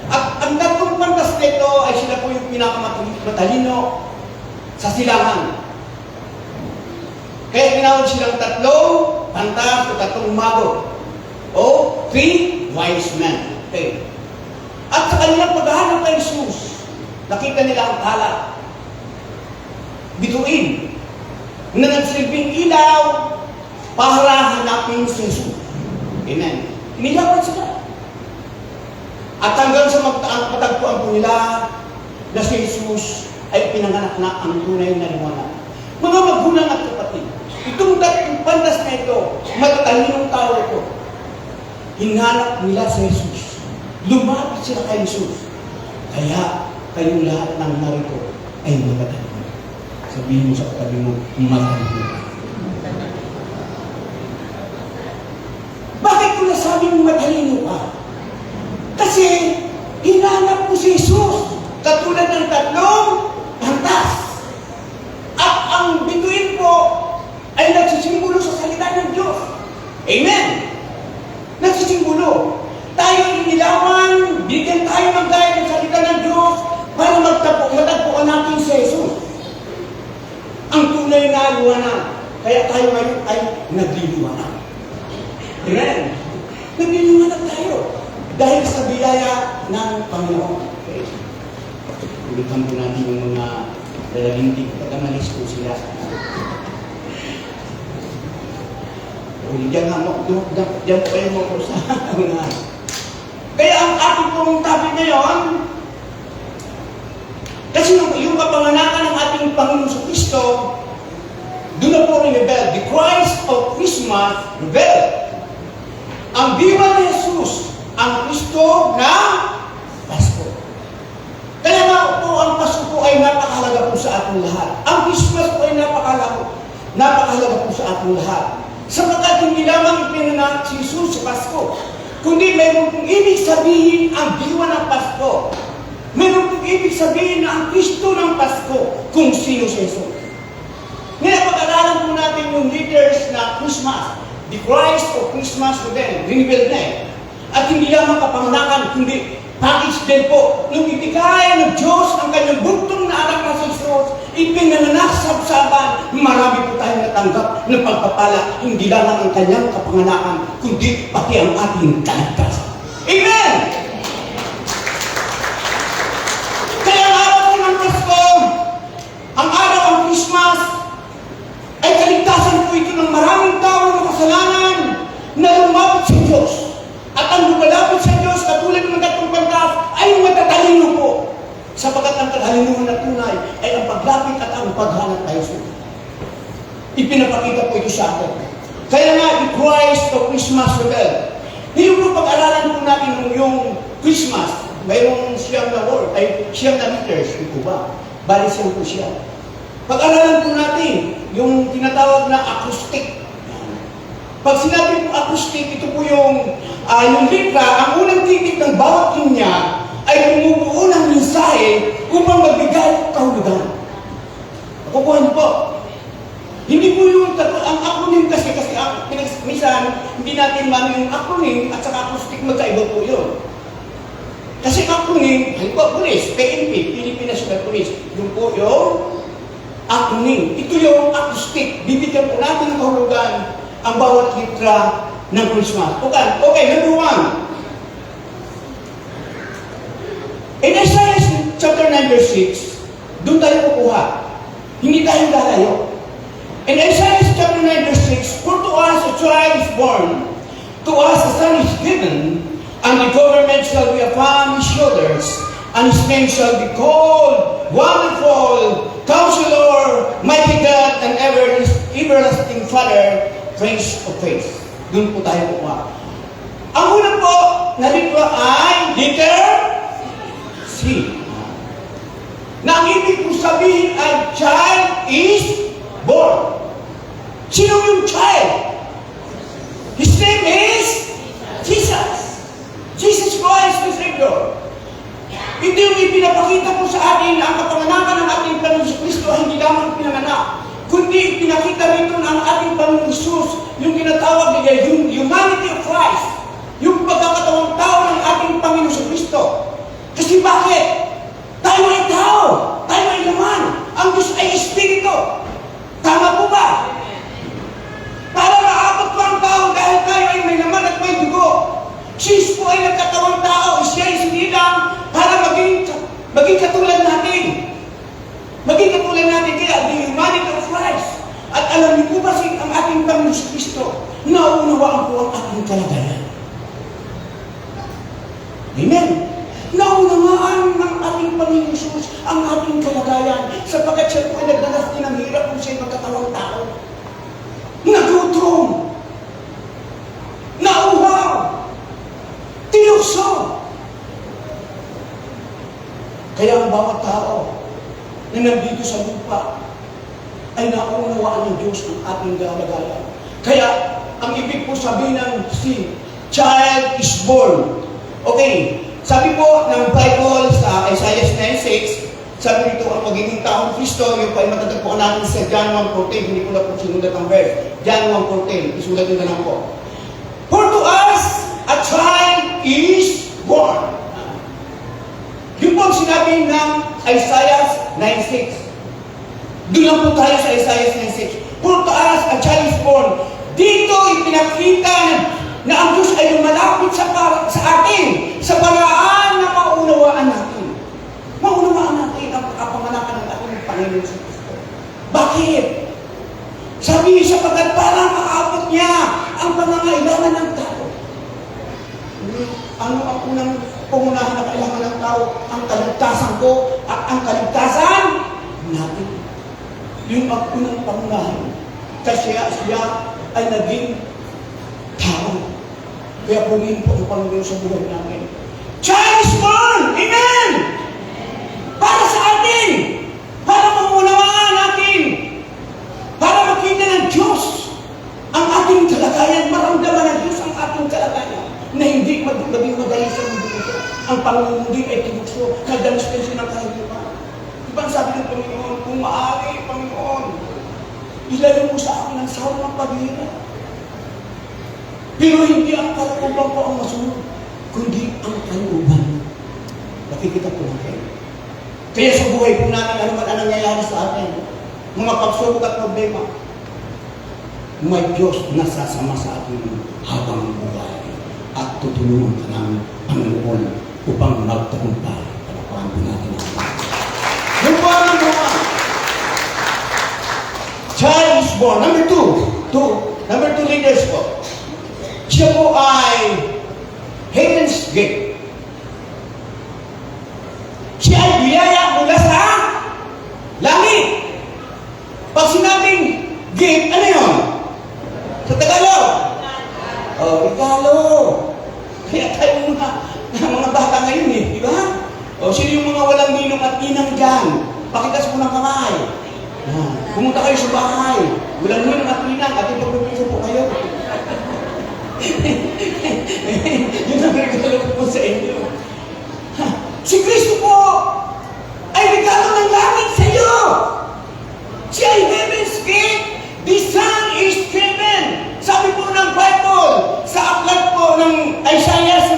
At ang katong pantas nito ay sila po yung pinakamatalino sa silangan. Kaya tinawag silang tatlong pantas o tatlong mago. O 3 wise men. Okay. At sa kanilang paghahanap kay Jesus, nakita nila ang tala, bituin, na nagsilbing ilaw para hanapin si Jesus. Amen. Inilawan sila. At hanggang sa matagpuan po nila na si Jesus ay pinanganak na ang tunay na liwanag. Mga magulang at kapatid, itong dating pantas na ito, matatalinong tao ito, hinanap nila si Jesus. Lumapit sila kay Jesus. Kaya kayong lahat ng narito ay magatalino. Sabihin mo sa katabi mo, magatalino. Bakit ko nasabi mong matalino ka? Kasi hinanap mo si Jesus katulad ng tatlong pantas. At ang bituin po ay nagsisimbolo sa salita ng Diyos. Amen! Nagsisimbolo. Tayo inilawan, bigyan tayo ng gaya ng salita ng Diyos para matagpuan natin si Jesus. Ang tunay na liwanag. Kaya tayo ngayon ay nagliliwanag. Amen? Nagliliwanag tayo. Dahil sa biyaya ng Panginoon. Okay. Ulitan po natin yung mga dalagintig. Pagkamalis po sila. Diyan po kayo mo po sa mga. Kaya ang ating pong topic ngayon, kasi yung kapanganakan ng ating Panginoon sa Kristo, doon na po rin-reveal. The Christ of Christmas revealed. Ang diwa ni Jesus, ang Kristo na Pasko. Kaya nga po, ang Pasko po ay napakahalaga po sa ating lahat. Ang Christmas po ay napakahalaga po sa ating lahat. Sapagkat hindi lamang ipinanganak si Jesus sa Pasko, kundi mayroon pong ibig sabihin ang diwa ng Pasko. Mayroon pong ibig sabihin na ang Kristo ng Pasko kung sino si Jesus. Ngayon, pag-aralan po natin yung leaders na Christmas, the Christ of Christmas to them, revealed na eh. At hindi lamang kapanganakan, kundi package din po, nung ibigay ng Diyos ang kanyang buntong na anak na si Jesus, ipinanganak sa sabsaban, marami po tayong natanggap ng pagpapala, hindi lang ang kanyang kapanganakan, kundi pati ang ating kaligtasan. Amen! Kaya ang araw po ng Pasko, ang araw ng Christmas, ay kaligtasan po ito ng maraming tao na kasalanan na lumapit sa Diyos. At ang lumalapit sa Diyos, katulad ng tatlong pantas, ay matatalino po. Sapagkat ang katalinuhan na tunay ay ang paglapit at ang paghanap tayo sa Diyos. Ipinapakita po ito sa atin. Kaya nga, the Christ of Christmas rebel. Ngayon po pag-aralan po natin yung Christmas, mayroong siyang na word, ay siyang na letters, ito ba? Bali siyang po siya. Pag-aralan po natin yung tinatawag na acoustic. Pag sinabi po acoustic, ito po yung litra, ang unang titik ng bawat linya ay bumubuo ng mensahe upang magbigay kahulugan. Kukuhan po. Hindi po yung ang acronym kasi minsan hindi natin man yung acronym at saka acoustic magkaiba po yun. Kasi acronym, halimbawa police, PNP, Pilipinas National Police, yung po yung acronym. Ito yung acoustic. Bibigyan po natin ng kahulugan ang bawat litra ng Christmas. Okay, number 1. In Isaiah chapter 9 verse 6, doon tayo kukuha. Hindi tayo lalayo. In Isaiah chapter 9 verse 6, for to us a child is born, to us a son is given, and the government shall be upon his shoulders, and his name shall be called Wonderful, Counselor, Mighty God, and Everlasting Father, Prince of Peace. Doon po tayo kukuha. Ang una po na litra ay letter C. Na ang ibig po sabihin ay child is born. Sino yung child? His name is Jesus. Jesus Christ the Savior. Ito yung ipinapakita po sa atin ang kapanganakan ng ating Panginoon Kristo ay hindi lamang pinanganak, kundi pinakita rito ng ating Panginoon Jesus yung tinatawag nila yung humanity of Christ, yung pagkakatawang tao ng ating Panginoon Kristo. Kasi bakit? Tayo ay tao, tayo ay laman, ang Diyos ay Espiritu. Tama po ba? Para maabot po ang tao dahil tayo ay may laman at may dugo. Jesus po ay nagkatawang tao, siya ay sinilang para maging katulad natin. Maging katulad natin kaya the humanity of Christ. At alam niyo po ba ang ating Panginoon si Kristo, naunawaan po ang ating kalagayan. Amen. Naunawaan ng ating Panginoon Jesus ang ating kalagayan sapagkat siya po ay nagdanas din ng hirap kung siya ay magkatawang tao. Nagutom. Nauhaw. Tinukso. Kaya ang bawat tao na nandito sa lupa ay naunawaan ng Diyos ang ating kalagayan. Kaya, ang ibig po sabihin ng si child is born. Okay, sabi po ng Bible sa Isaiah 9:6, sabi dito ang magiging taong Kristo, yung pa matatagpuan natin sa John 1:14, hindi ko na po sinulat ang verse. John 1:14, isulat nyo na lang po. For to us, a child is born. Yung po ang sinabi ng Isaiah 9:6. Doon lang po tayo sa Isaiah 9:6. For to us, a child is born. Dito ipinakita na ang Diyos ay lumalapit sa atin sa paraan na maunawaan natin. Maunawaan natin ang kapanganakan ng ating Panginoon sa Kristo. Bakit? Sabi sapagkat para maabot niya ang pangangailangan ng tao. Ano ang unang pangunahin na kailangan ng tao? Ang kaligtasan ko at ang kaligtasan natin. Yung ang unang pangunahin. Kasi siya ay naging tao. Kaya pumingin po ang Panginoon sa buhay namin. Child is born! Amen! Para sa atin! Para maunawaan natin! Para makita ng Diyos ang ating kalagayan, maramdaman ng Diyos ang ating kalagayan na hindi maging madali sa mundo ito. Ang Panginoon din ay tinukso, nagdanas din siya ng kahilipan. Diba sabi ng Panginoon, kung maaari, Panginoon, ilayo mo sa akin ang sawa ng paghihirap. Pero hindi ang kalooban ko ang masunod, kundi ang kalooban. Nakikita po natin. Kaya sa buhay po natin, ano man ang nangyayari sa atin, mga pagsubok at problema, may Diyos na sasama sa atin habang buhay at tutulungan ka ng Panginoon upang magtagumpay. Palapakan po natin ang yung number 1, child is born. Number 2 leaders po. Siya po ay Heaven's Gate. Siya ay biyaya mula sa langit. Pag sinabing gate, ano yun? Sa Tagalog? Regalo. Kaya tayo mga bata ngayon di ba? Sino yung mga walang ninong at inang dyan? Pakitas mo ng kamay. Pumunta kayo sa bahay. Walang ninong at inang at ipagpapisa po kayo. Yun ang regalo ko po sa inyo. Si Kristo po ay regalo ng langit sa iyo. Siya ay Heaven's Gate. The Son is given. Sabi po ng Bible, sa aklat po ng Isaiah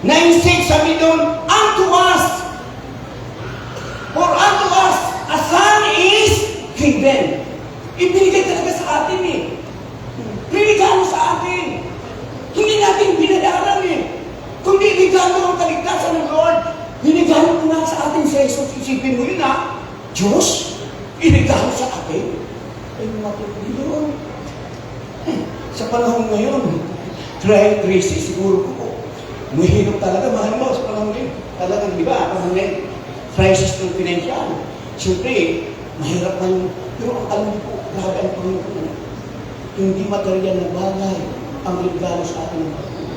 9:6, sabi doon, unto us, for unto us, a Son is given. Ibinigay talaga sa atin regalo sa atin. Hindi natin binadaran kundi regalo ang kaligtasan ng Lord. Binigalo po na sa atin sa Jesus. Isipin mo yun Diyos, irigalo sa atin. Ay, matutulong. Sa panahon ngayon, crisis siguro po. Mahirap talaga, mahal mo sa panahon ngayon. Talagang, di ba, panahon ngayon, crisis ng financial. Siyempre, mahirap na yun. Pero ang alam niyo po, grabe ang Panginoon. Hindi material na bagay ang regalo sa atin ng Panginoon.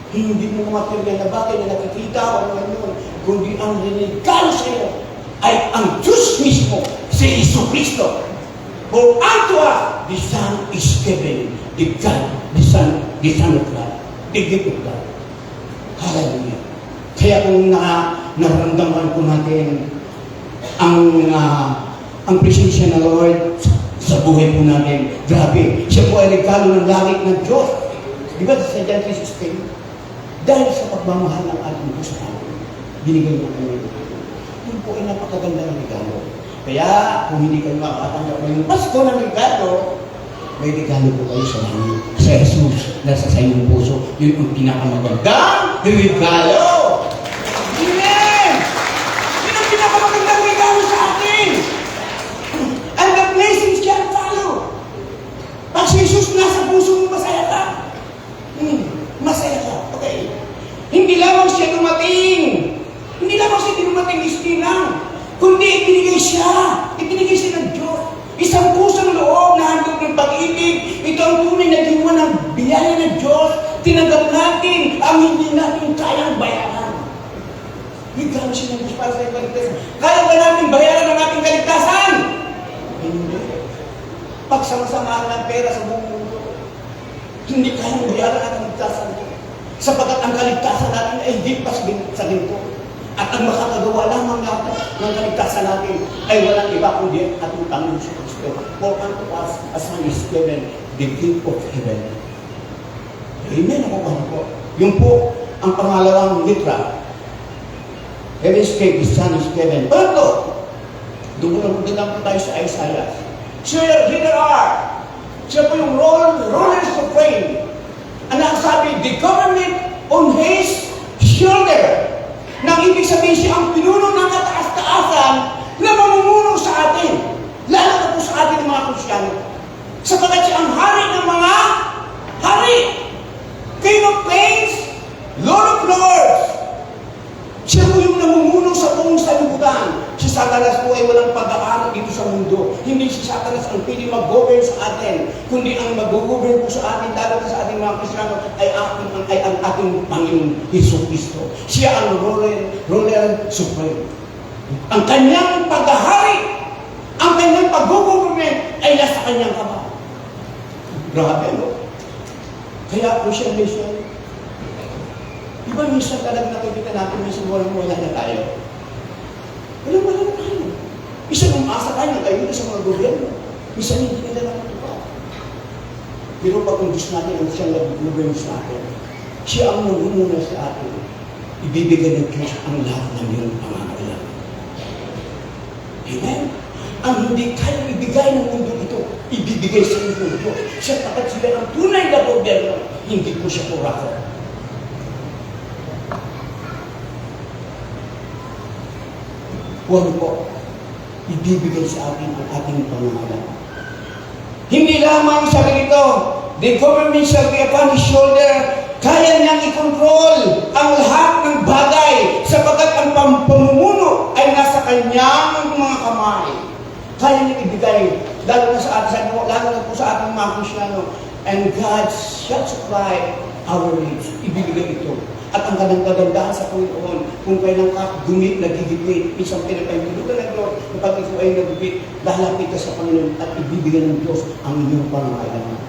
Hindi mo material na bagay na nakikita o ano, kundi ang regalo sa iyo ay ang Diyos mismo, si Jesucristo. For unto us, the Son is given, the God, the Son of God, the gift of God. Hallelujah. Kaya kung naramdaman po natin ang presensya ng Lord sa buhay po natin, grabe, siya po ay regalo ng langit ng Diyos. Di ba sa John 3:16? Dahil sa pagmamahal ng ating Diyos sa atin, binigay niya kami. Yun po ay napakaganda ng regalo. Kaya, kung hindi kayo makakatanggap ng Pasko ng regalo, may regalo po kayo sa langit. Sa Jesus, nasa sa iyong puso, yun ang pinakamagandang regalo. Amen! Yun ang pinakamagandang regalo sa atin. And the blessings can follow. Pag si Jesus nasa puso mo, masaya ka. Masaya ka. Okay. Hindi lamang siya dumating. Hindi lamang siya dumating istinang. Kundi ibinigay siya ng Diyos. Isang pusang loob na handog ng pag-ibig. Ito ang tunay na diwa ng biyaya ng Diyos. Tinanggap natin ang hindi natin kayang bayaran. Regalo siya ng Diyos para sa kaligtasan. Kaya ba natin bayaran ang ating kaligtasan? Hindi. Pagsama-samaan ng pera sa buong mundo, hindi kayang bayaran ang kaligtasan. Sapagkat ang kaligtasan natin ay hindi pa sa ginto. At ang makakagawa lamang natin ng kaligtasan natin ay walang iba kundi ating Panginoon sa Kristo. For unto us, a Son is given, the gift of heaven. Amen ako po. Yung po ang pangalawang litra. Heaven's gate, the Son is given. Pero doon po tayo sa Isaiah. Siya po yung rollers of rain. Ang sabi, the government on his shoulder. Nang ibig sabihin siya ang pinuno ng kataas-taasan na mamumuno sa atin. Lalo na po sa atin ng mga Kristyano. Sapagkat siya ang hari ng mga hari. King of kings, Lord of lords. Siya po yung namumuno sa buong sanlibutan. Si Satanas po ay walang pag-aaral dito sa mundo. Hindi si Satanas ang pili mag-govern sa atin, kundi ang mag-govern po sa atin, lalo na sa ating mga Kristyano, ay ang ating Panginoon Jesucristo. Siya ang ruler supreme. Ang kanyang paghahari, ang kanyang pag-government ay nasa kanyang kamay. Grabe, no? Kaya po siya mission. Di ba minsan talaga nakikita natin minsan wala na tayo? Wala na tayo. Minsan umasa tayo na tayo sa mga gobyerno. Minsan hindi nila naman ito. Pero pag ang Diyos natin ang siyang nag-gobyerno sa atin, siya ang nagmumuna sa atin. ibibigay ng Diyos ang lahat ng iyong pangangailangan. Amen? Ang hindi kaya ibigay ng mundo ito, ibibigay sa inyo ng Diyos. Siya tapat sila ng tunay na gobyerno, hindi po siya kurako. Huwag po, ibibigay sa atin ang ating pangangailangan. Hindi lamang sabi nito, the government shall be upon his shoulder. Kaya niyang i-control ang lahat ng bagay sapagkat ang pamumuno ay nasa kanyang mga kamay. Kaya niyang ibigay, lalo na sa atin, lalo na po sa ating mga Kristyano, and God shall supply our needs. Ibibigay ito. At ang kagandahan sa Panginoon, kung kailan ka gumit, nagigipit, isang pinapahintulutan ng Diyos, kapag ikaw ay nagigipit, lalapit ka sa Panginoon at ibibigay ng Diyos ang iyong pangangailangan.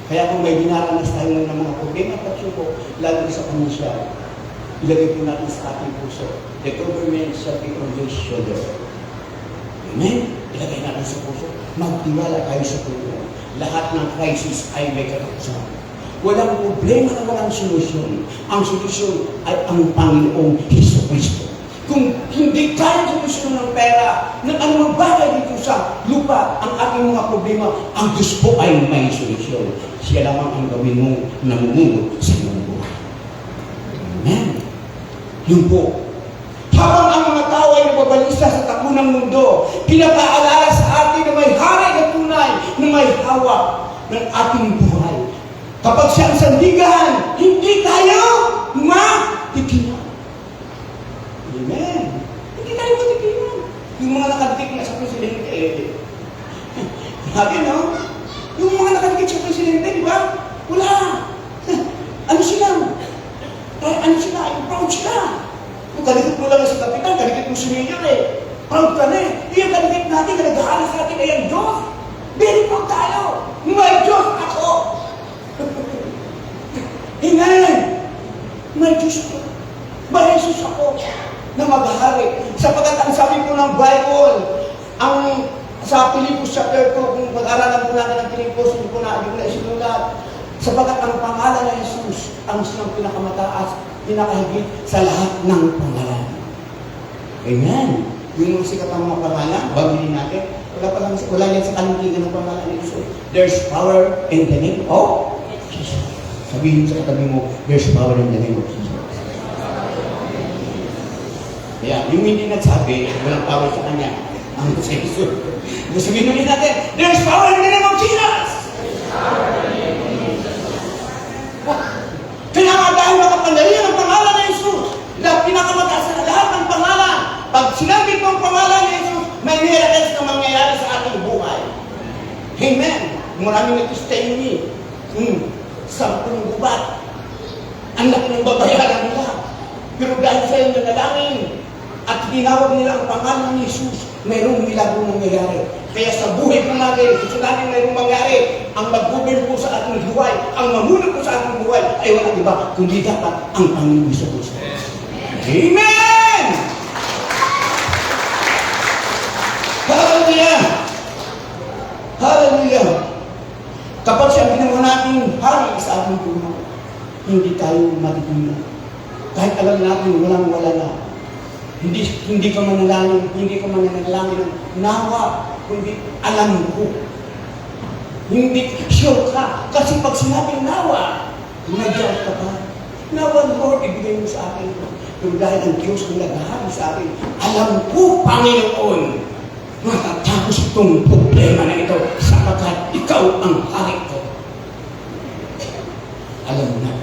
Kaya kung may dinaranas tayo ng mga problema at pagsubok, lalo sa panansiyal, ilagay po natin sa ating puso. The government shall be on your shoulder. Amen? Ilagay natin sa puso. Magtiwala tayo sa Panginoon. Lahat ng crisis ay may katapusan. Walang problema na walang solusyon. Ang solusyon ay ang Panginoong Jesucristo. Kung hindi kaya solusyon ng pera, ng anumang bagay dito sa lupa, ang ating mga problema, ang Diyos po ay may solusyon. Siya lamang ang gawin mong namumuno sa iyong buhay. Amen. Yun po. Habang ang mga tao ay nababalisa sa takbo ng mundo, pinapaalala sa atin na may hari na tunay na may hawak ng ating buhay. Kapag siya ang sandigan, hindi tayo matikinan. Amen. Hindi tayo matikinan. Yung mga nakadikit na sa presidente, grabe, no? Yung mga nakadikit sa presidente, di ba? Wala. Ano sila? Ano sila? Proud sila. Kung kadikit mo lang sa kapitan, kadikit mo si mayor eh. Proud ka na eh. Yung kadikit natin, na nag-aalas sa atin ay ang Diyos. Very proud tayo. May Diyos ako. Amen! May Diyos ako. May Jesus ako na maghahari. Sapagkat ang sabi po ng Bible, ang sa Pilipos chapter 2, kung pag-aralan po natin ng Pilipos, hindi po natin na isinulat. Sapagkat ang pangalan ng Jesus ang siyang pinakamataas, pinakahigit sa lahat ng pangalan. Amen! Yung mga sikat ang mga pangalan, babili natin, wala yan sa kalintigan ng pangalan ng Jesus. There's power in the name of Jesus. Sabihin sa katabi mo, there's power in the name of Jesus. Kaya, yung hindi nagsabi, walang power sa kanya. Ang sa Jesus. Sabihin ulit natin, there's power in the name of Jesus! Kaya nga dahil makapandalian ang pangalan ng Jesus, na pinakamataas na lahat ng pangalan. Pag sinabi ko ang pangalan ng Jesus, may miracles na mangyayari sa ating buhay. Amen! Maraming nag-testimony. Sampung gubat. Ang laki ng babayaran nila. Pero dahil sa iyong nanalangin at tinawag nila ang pangalan ng Jesus, mayroong milagro nangyayari. Kaya sa buhay po natin, gusto natin mayroong mangyari. Ang mag-govern po sa ating buhay, ang mamunod po sa ating buhay, ay walang iba, kundi dapat ang Panginoon Jesus. Amen! Hallelujah! Hallelujah! Kapag siya ginawa natin hari sa ating buhay, hindi tayo matigilan. Kahit alam natin walang-wala na. Hindi ka manalangin ng nawa, kundi alam ko. Hindi sure ka. Kasi pag sinabing nawa, nag-doubt ka pa. Nawa, Lord, ibigay mo sa akin. Pero dahil ang Diyos ang naghahari sa akin, alam ko, Panginoon, matatapos itong problema na ito sapagkat ikaw ang hari ko. Alam mo na,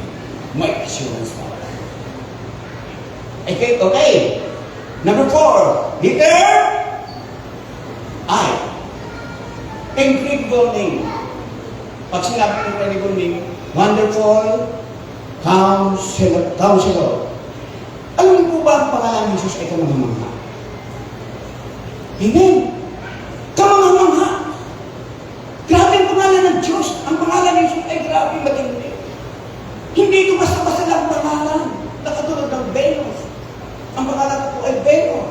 may assurance pa. Okay. Number 4, letter I. Incredible name. Pag sinabi ng incredible name, wonderful counselor. Alam mo po ba ang pangalan ng Jesus ay kamangha-mangha? Amen. Kamangha-mangha. Grabe ang pangalan ng Diyos. Ang pangalan ng Jesus ay grabe matindi. Hindi ito basta-basta lang pangalan. Nakatulad ng Venus. Ang pangalan ko po ay Venus.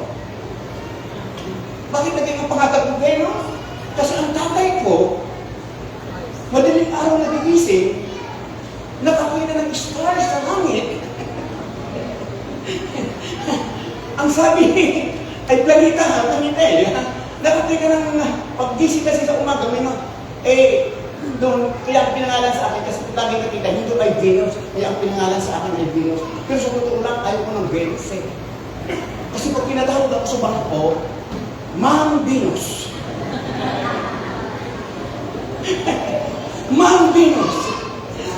Bakit naging ang pangalan ko Venus? Kasi ang tatay ko, madaling araw na gigising, nakakita ng stars sa langit. Ang sabi, ay planita ha, planita eh. Dapat ka ng pag-gising kasi sa umaga, may doon, kaya ang pinangalan sa akin, kasi lagi nakita, hindi ay Venus, kaya ang pinangalan sa akin ay Venus. Pero sa totoo lang, ayaw ko ng Venus eh. Kasi pag pinatawag ako sa bangko, Ma'am Venus. Ma'am Venus.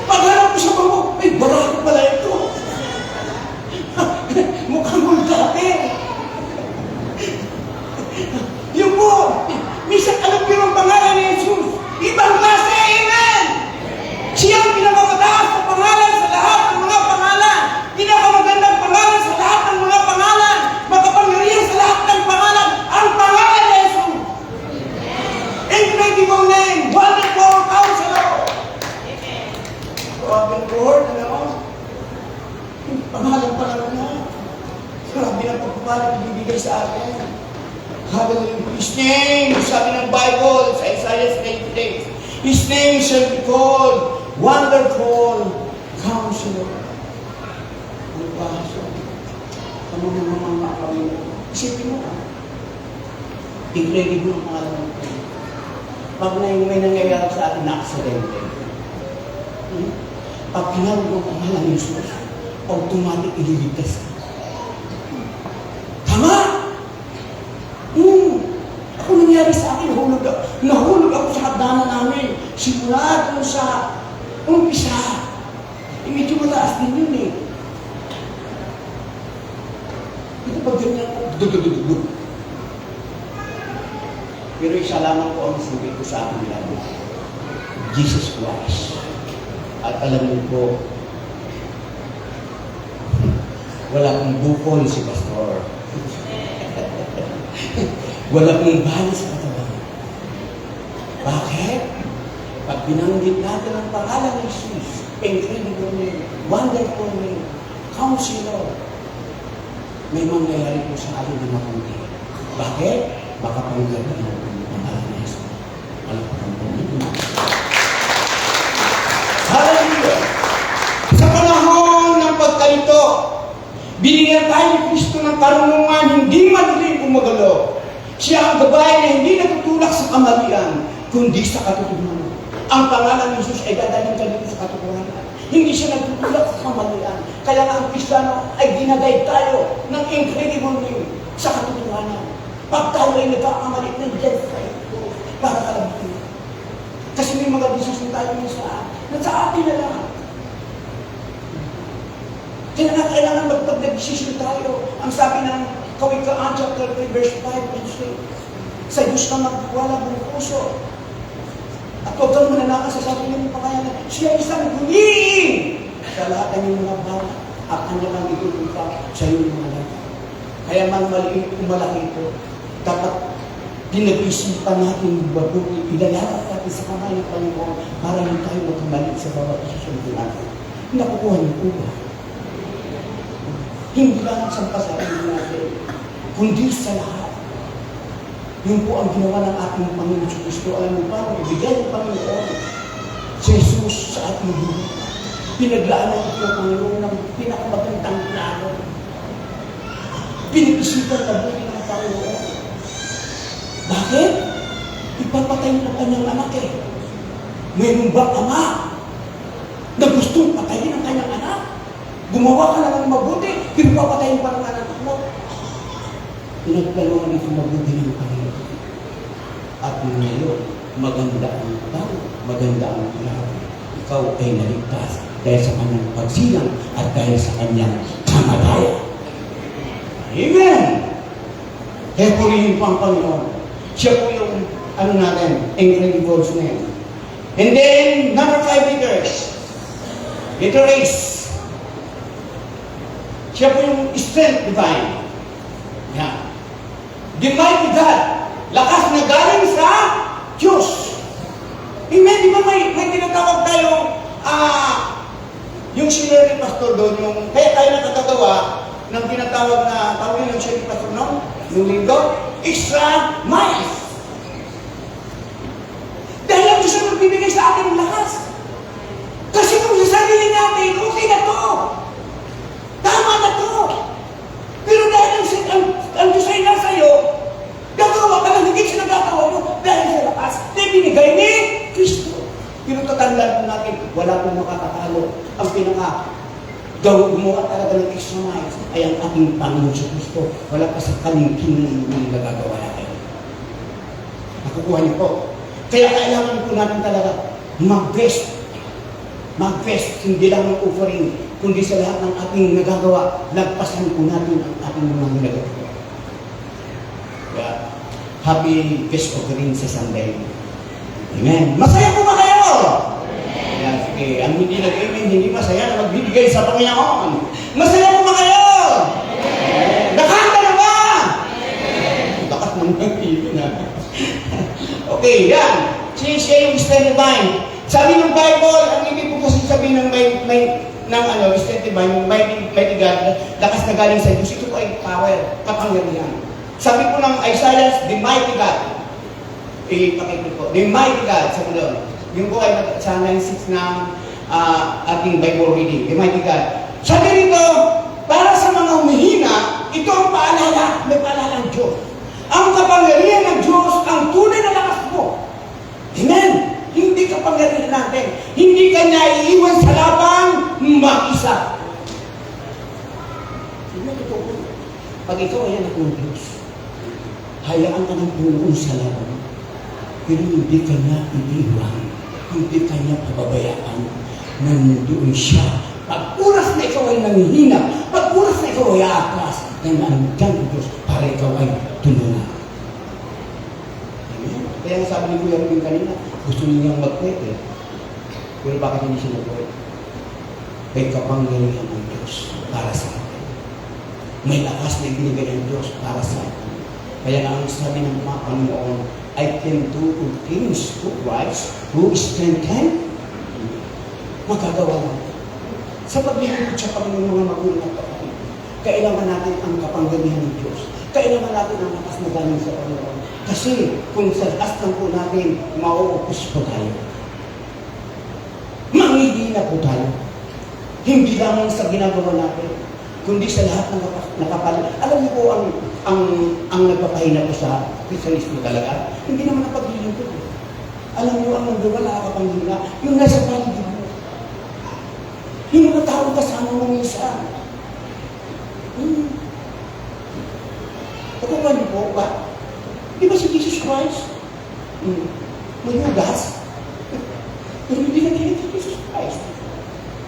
Pagharap ko sa bangko, ay barako pala ito. Mukhang mulgate. Yun po, minsan alam niyo ang pangalan ni Jesus. Ibang klase, amen! Siya ang pinakamataas na pangalan sa lahat ng mga pangalan. Pinakamagandang pangalan sa lahat ng mga pangalan. Makapangyarihan sa lahat ng pangalan. Ang pangalan ni Jesus. Incredible name. Wonderful Counselor. Grabe Lord, ano? Pangalan pa lang na. Grabe ang pagpapalit ibibigay sa akin. Hallelujah. His name, sabi ng Bible sa Isaiah 98, His name shall be called Wonderful Counselor. Ano ba? Sa mga Panginoon. Isipin mo ka. Incredible ang pangalan ko. Pag may nangyayari sa atin na aksidente, pag pinawag mo ang pangalan ni Jesus, automatic ililigtas ka. Tama! Ako nangyari sa akin, nahulog ako sa hagdanan namin. Simula doon sa umpisa. Medyo mataas din yun eh. Ito pag ganyan ko, dududududud. Pero isa lamang po ang sabi ko sa akin lagi. Jesus Christ. At alam niyo po, wala kong bukol si Pastor. Wala kong bali sa katawan. Bakit? Pag binanggit natin ang pangalan ng Jesus, incredible name, wonderful name, Counselor, may mangyayari po sa atin na makunti. Bakit? Baka pangyayari ang pangalan ng Jesus. Alam ko ang pangalan. Hallelujah! Sa panahon ng pagkalito, binigyan tayo ni Kristo ng karunungan, hindi madaling gumagalaw. Siya ang gabay na hindi natutulak sa kamalian, kundi sa katotohanan. Ang pangalan ni Jesus ay dadalhin ka dito sa katotohanan. Hindi siya natutulak sa kamalian. Kaya nga ang Kristiyano ay ginagay tayo ng incredible name sa katotohanan. Pag tayo ay nagkakamali, nandiyan sa ito para kalabitin. Kasi may mga desisyon tayo na sa atin na lang. Kaya nga kailangan magpag-desisyon tayo. Ang sabi ng Kawikaan, chapter 3, verse 5, sa Diyos ka magwala ng puso. At huwag kang mananaka sa sabi ng pakayanan. Siya isang huliin sa lahat ng mga bawat at kanya lang itutupa sa iyong mga lahat. Kaya man maliit o malaki ito, dapat pinag-isipan natin mabuti, ilayarat natin sa kamay ng Panginoon para hindi tayo magkamali sa bawat desisyon natin. Nakukuha niyo po ba? Hindi lang sa pasarili natin, kundi sa lahat. Yun po ang ginawa ng ating Panginoon sa Kristo. Alam mo ba, ibigay ng Panginoon si Jesus sa ating buhay. Pinaglaanan ito ng Panginoon ng pinakamagandang plano. Pinag-isipan na buhay ng Panginoon. Bakit? Ipapatay ng kanyang anak eh. Mayroon bang ama na gustong patayin ang kanyang anak? Gumawa ka na ng mabuti, pero papatayin pa ng anak mo. Pinagdalawan ito mabuti ng Panginoon. At ngayon, maganda ang tao, maganda ang tao. Ikaw ay naligtas dahil sa kanyang pagsilang at dahil sa kanyang kamatayan. Amen! Kaya purihin po ang Panginoon. Siya po yung, incredible name. And then, number 5 letters. Letter Ace. Siya po yung strength divine. Yan. The mighty God. Lakas na galing sa Diyos. Amen. Di ba may tinatawag tayo, yung senior ni Pastor doon, yung, kaya tayo nakatagawa ng tinatawag na, tawag yung senior ni Pastor noon, yung linggo, extra miles. Dahil ang Diyos ang magbibigay sa atin ng lakas. Kasi kung sa sarili natin, okay na to. Tama na to. gumawa talaga ng extra miles ay ang ating Panginoon sa Kristo. Wala pa sa kalingking ng nagagawa natin. Nakukuha niyo po. Kaya kailangan po natin talaga mag-best. Mag-best, hindi lang ng offering, kundi sa lahat ng ating nagagawa, lagpasan po natin ang ating mga nagagawa. Kaya, happy guest offering sa Sunday. Amen. Masaya po ba kayo? Yan, sige. Ang hindi nag-amen, hindi masaya na magbibigay sa Panginoon. Masaya po ba kayo? Nakanta na ba? Takas naman ang TV na. Okay, yan. Siya yung stand divine. Sabi ng Bible, ang ibig po kasi sabihin ng stand divine, yung mighty God, lakas na galing sa Diyos, ito po ay power, kapangyarihan. Sabi po ng Isaiah, the mighty God. Ipakita po, the mighty God, sabi doon. Yung po ay sa 9:6 ng ating Bible reading, the mighty God. Sabi rito, para sa mga humihina, ito ang paalala, may paalala ng Diyos. Ang kapangyarihan ng Diyos, ang tunay na lakas mo. Amen. Hindi kapangyarihan natin. Hindi kanya iiwan sa laban, mag-isa. Amen, ito po. Pag ikaw ay anak ng Diyos, hayaan ka ng Panginoon sa laban. Pero hindi kanya iiwan. Hindi kanya pababayaan. Nandoon siya. Pag oras na ikaw ay nanghihina, pag oras na ikaw ay aatras, ay nandiyan ang Diyos para ikaw ay tulungan. Amen? Kaya nga sabi ni Kuya Rubin kanina, gusto niyang magpwede. Pero bakit hindi siya magpwede? May kapangyarihan ng Diyos para sa atin. May lakas na ibinigay ng Diyos para sa atin. Kaya nga ang sabi ng mga Panginoon, I can do all things through Christ who strengthen me. Magagawa natin. Sa paglilingkod sa Panginoon mga magulang at kapatid, kailangan natin ang kapangyarihan ng Diyos. Kailangan natin ang lakas na galing sa Panginoon. Kasi kung sa lakas lang po natin, mauupos po tayo. Mangihina po tayo. Hindi lamang sa ginagawa natin, kundi sa lahat ng nakapalit. Alam niyo po ang nagpapahina po sa Kristiyanismo talaga, hindi naman ang paglilingkod. Alam niyo ang nagagawa nakakapanghina, yung nasa paligid mo. Yung mga tao kasama mo minsan. Nakuha niyo po ba? Di ba si Jesus Christ? Mayugas? Pero hindi nakinig si Jesus Christ.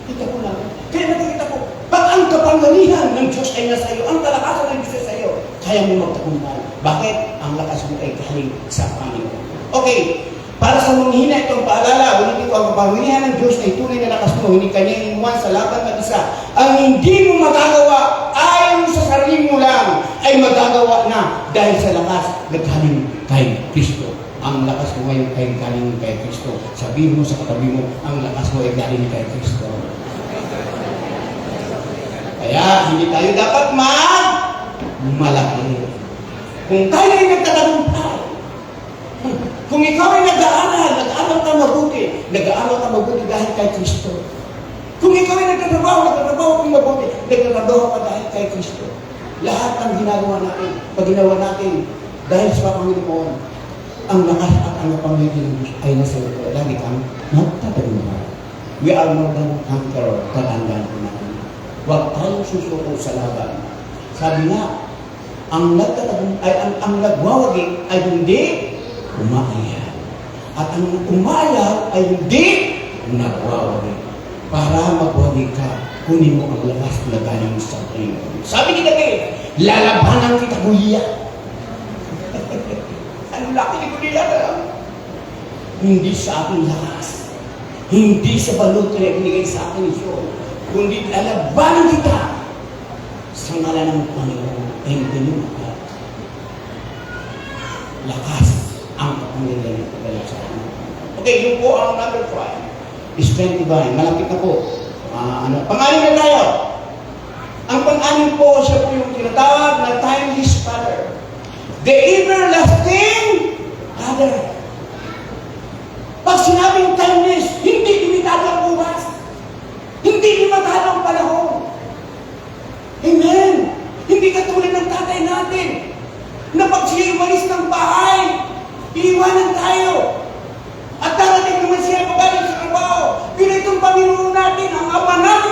Kita ko lang. Kaya nakikita ko, pag ang kapangyarihan ng Diyos ay nasa iyo, ang kalakasan ng Diyos ay sa iyo, kaya mo magtagumpay. Bakit? Ang lakas mo ay galing sa Panginoon. Okay, para sa manghihina itong paalala, ulitin ko, ang kapangyarihan ng Diyos ay tunay na lakas mo, hindi kanya inuwan sa laban mag-isa. Ang hindi mo magagawa, ayon sa sarili mo lang, ay magagawa na dahil sa lakas na galing kay Kristo. Ang lakas mo ay galing kay Kristo. Sabihin mo sa katabi mo, ang lakas mo ay galing kay Kristo. Kaya hindi tayo dapat malaki. Kung tayo ay nagtatagumpay, kung ikaw ay nag-aaral ka mabuti dahil kay Kristo. Kung ikaw ay nagtatrabaho kang mabuti, nagtatrabaho ka dahil kay Kristo. Lahat ng ginagawa natin, pag ginawa natin dahil sa Panginoon, ang lakas at ang kapangyarihan ng Diyos ay nasa iyo. Lagi kang nagtatagumpay. We are more than conqueror. Tatandaan po natin. Huwag tayong susuko sa laban. Sabi nga, ang nagwawagi ay hindi umaayaw. At ang umaayaw ay hindi nagwawagi. Para magwagi ka, kunin mo ang lakas na galing sa Panginoon. Sabi ni David, lalabanan kita, Goliath. Ang laki ni Goliath. Hindi sa aking lakas. Hindi sa balot na ibinigay sa akin ni Saul. Kundi lalabanan kita sa ngalan ng Panginoon. Hindi mo ka. Lakas ang kapangyarihan ng pagkalat sa akin. Okay, yun po ang number 5. Strength divine. Malapit na po. Pang-anim na tayo. Ang pang-anim po, siya po yung tinatawag na timeless Father. The everlasting Father. Pag sinabing timeless, hindi limitado ang oras. Hindi limitado ang panahon. Amen. Hindi katulad ng tatay natin na pag siya umalis ng bahay, iiwanan tayo. At darating naman siya pagaling sa trabaho. Pero itong Panginoon natin, ang Ama natin,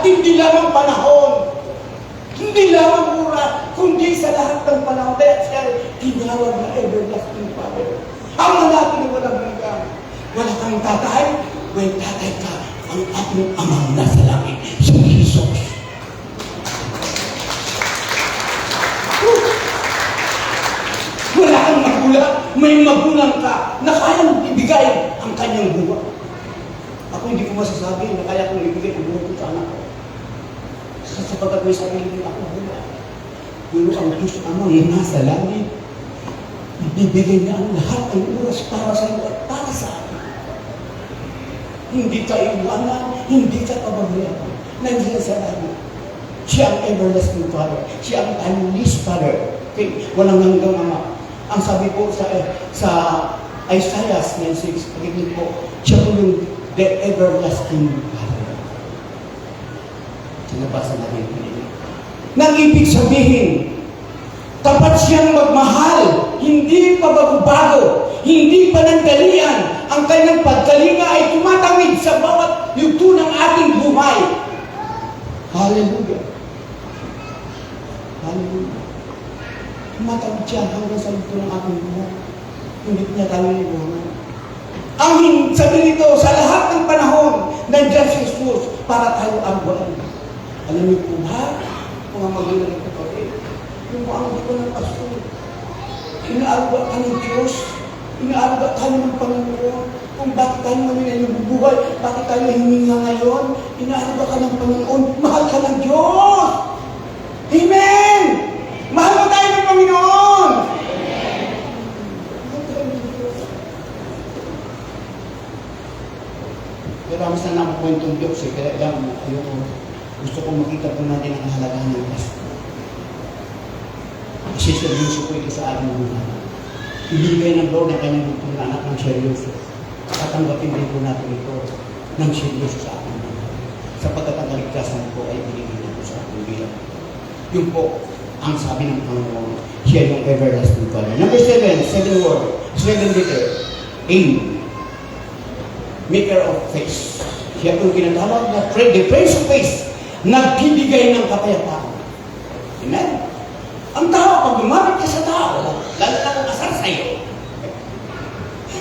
At hindi lamang panahon, hindi lamang oras, kundi sa lahat ng panahon. Kaya siya tinawag na everlasting Father. Ang lalaki na walang hanggan. Wala kang tatay, may tatay ka. Ang ating amang nasa langit, si Jesus. Wala kang magulang, may magulang ka na kayang ibigay ang kanyang buhay. Ako hindi ko masasabi na kaya kong ibigay ang buhay ko sa anak ko. Sapagkat may sarili ako buhay. Pero ang Diyos Amang nasa langit, ibibigay niya ang lahat ng oras para sa iyo at para sa akin. Hindi ka iwanan, hindi ka pababayaan. Nandiyan sa langit. Siya ang everlasting Father. Siya ang timeless Father. Okay? Walang hanggang Ama. Ang sabi po sa Isaiah 9:6, pagiging po, siya po yung the everlasting Father. Sinabasa natin po nila. Nang ibig sabihin, tapat siyang magmahal, hindi pabago-bago, hindi panandalian. Ang kanyang pagkalinga ay tumatawid sa bawat yugto ng ating buhay. Hallelujah. Hallelujah. Tumatawid siya hanggang sa yugto ng ating buhay. Hindi niya tayo iwanan. Ang sabi nito, sa lahat ng panahon, nandiyan si Jesus para tayo agwan. Alam niyo po ba, mga magulang ko pa rin, yung mga ko ng pastor, inaagwa ka ng Diyos, inaagwa tayo ng Panginoon, kung bakit tayo ngayon nabubuhay, bakit tayo hininga ngayon, inaagwa ka ng Panginoon, mahal ka ng Diyos! Amen! Mahal mo tayo ng Panginoon! Pero ang sana ako kwentong Diyos kaya lang, gusto kong makita po natin ang kahalagahan ng pastor. Kasi seryoso po ito sa ating buhay. Ibigay ng Lord ang kanyang butong na anak ng seryoso. Tatanggapin din po natin ito ng seryoso sa ating buhay. Sapagkat ang kaligtasan po ay binigay na po sa ating bilang. Yun po ang sabi ng Panginoon. Siya yung everlasting Father. Number 7, second word, 7 letter, A. Maker of faith. Siya po yung kinatawag na the Prince of Peace. Nagbibigay ng kapayapaan. Amen? Ang tao, pag lumapit ka sa tao, lalo na kung asar sa'yo,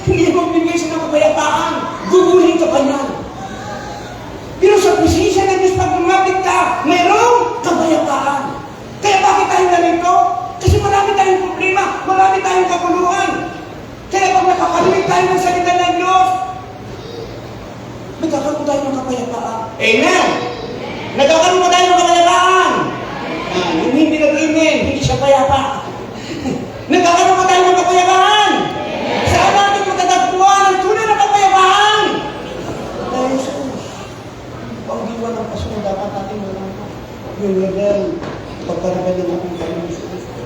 hindi mo bigay siya ng kapayapaan, gugulhin ka pa niyan. Pero sa presensya ng Diyos, pag lumapit ka, mayroong kapayapaan. Kaya bakit tayo narito? Kasi marami tayong problema, marami tayong kapuluhan. Kaya pag nakakarinig tayo ng salita ng Diyos, nagkakaroon tayo ng kapayapaan. Amen! Nagkakaroon tayo ng kapayapaan. Yung hindi nag-amen, hindi siya payapa. Nagkakaroon pa tayo ng kapayapaan. Saan natin magtatagpuan ang tunay na kapayapaan? Dahil sa pag-iwan ng paso, dapat natin walang yung level, pagkaragay ng ating Panginoon sa Kristo.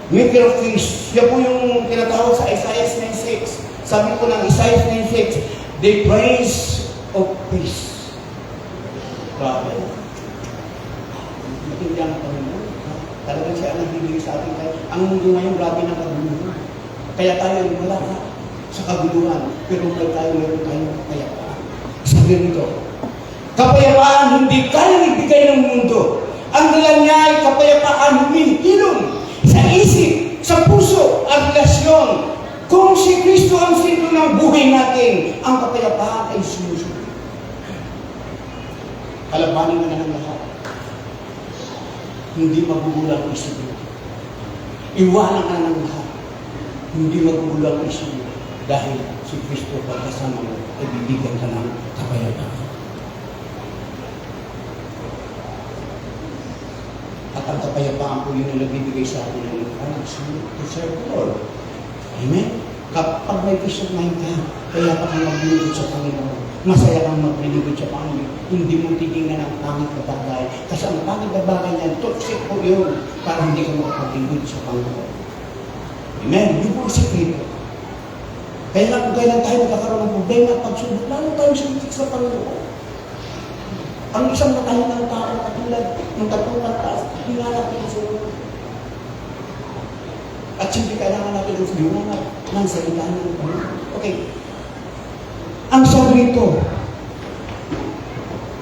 Maker of peace. Yan po yung tinatawag sa Isaiah 9:6. Sabi ko ng Isaiah 9:6, the praise of peace. Grabe. Matindihan ang Panginoon. Talagang siya ang nagbibigay sa atin. Ang mundo ngayon, grabe ng kaguluhan. Kaya tayo wala ka sa kaguluhan. Pero meron tayong kapayapaan. Sabi nito, kapayapaan hindi kayang ibigay ng mundo. Ang dala niya ay kapayapaan humihilom sa isip, sa puso, at relasyon. Kung si Kristo ang sentro ng buhay natin, ang kapayapaan ay sumusunod. Kalabanin na ng lahat. Hindi magugulang isip mo. Iwanan ka ng lahat. Hindi magugulang isip mo. Dahil si Kristo pagkasama mo, ay bibigyan ka ng kapayapaan. At ang kapayapaan po yun ang nagbibigay sa atin ng to serve the Lord. Amen? Kapag may peace of mind ka, kaya pa kang maglilingkod sa Panginoon. Masaya kang maglilingkod sa Panginoon. Hindi mo titingnan ang pangit na bagay. Kasi ang pangit na bagay niyan, toxic po yun para hindi ka makapaglingkod sa Panginoon. Amen? Yun po ang sikreto. Kaya lang kung kailan tayo magkakaroon ng problema at pagsubok, lalo tayong sumikik sa Panginoon. Ang isang matahin ng tao katulad ng katulad taas, hinanap ito sa Lord. At siyempre kailangan natin ang liwanag ng salita ng Panginoon. Okay. Ang sabi ito,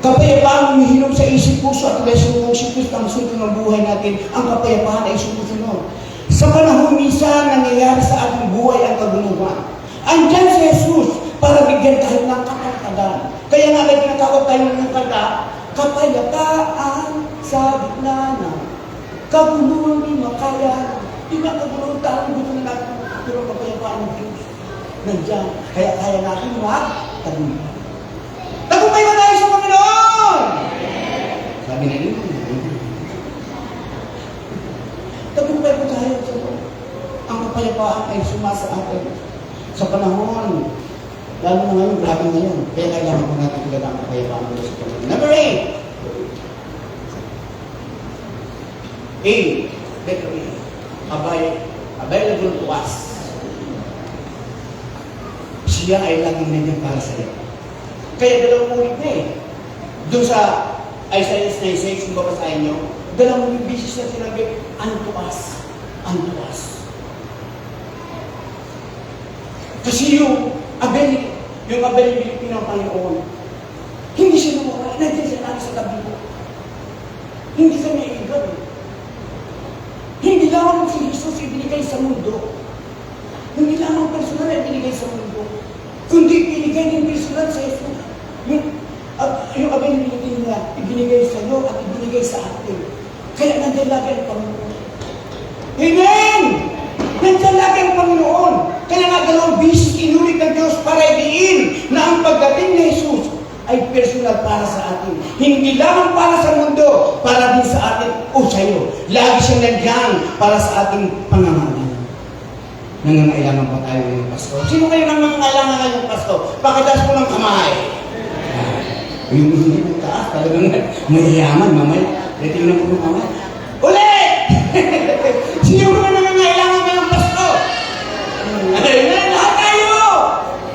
kapayapaan hilom sa isip, puso at lesyon ng si Kristo ang sultan ng buhay natin, ang kapayapaan ay sumusunod. Sa panahon minsan nangyayari sa ating buhay ang kaguluhan. Andyan si Jesus para bigyan tayo ng kapayapaan. Kaya nga may tinatawag tayo ng kanta, kapayapaan sa gitna ng kaguluhan di makaya. Di ba kaguluhan tayo, gusto na natin pero kapayapaan ng Diyos. Nandiyan, kaya kaya natin magtagumpay. Tagumpay na tayo sa Panginoon! Sabi na rin, tagumpay po tayo sa Lord. Ang kapayapaan ay sumasa atin sa panahon. Lalo na ngayon, grabe ngayon. Kaya kailangan po natin talaga ang kapayapaan ng sa Panginoon. Number 8. Letter A. Available to us. Siya ay laging nandiyan para sa iyo. Kaya dalawang ulit na eh. Doon sa Isaiah 9:6, kung babasahin nyo, dalawang bisis na sinabi, unto us. Unto us. Kasi yung availability ng Panginoon, hindi siya nawala. Nandiyan siya natin sa tabi mo. Hindi siya may igan. Hindi lamang si Jesus ibinigay sa mundo. Hindi lamang personal na ibinigay sa mundo. Kundi ibinigay din personal sa Jesus. Yung availability niya, ibinigay sa iyo at ibinigay sa atin. Kaya nandiyan lagi ang Panginoon. Amen! Nandiyan lagi ang Panginoon. Kaya nga dalawang bisis inulit ng Diyos para idiin na ang pagdating ni Jesus ay personal para sa atin. Hindi lamang para sa mundo, para din sa atin o sa iyo. Lagi siyang nandiyan para sa ating pangangailangan. Nangangailangan pa tayo ng Pasko. Sino kayo nangangailangan ngayong Pasko? Pakitaas po ng kamay. Yung hindi mo taas, talagang mayayaman, mamay. Tingnan po ng kamay. Ulit! Sino ka nangangailangan ngayong Pasko? Amen! Lahat tayo!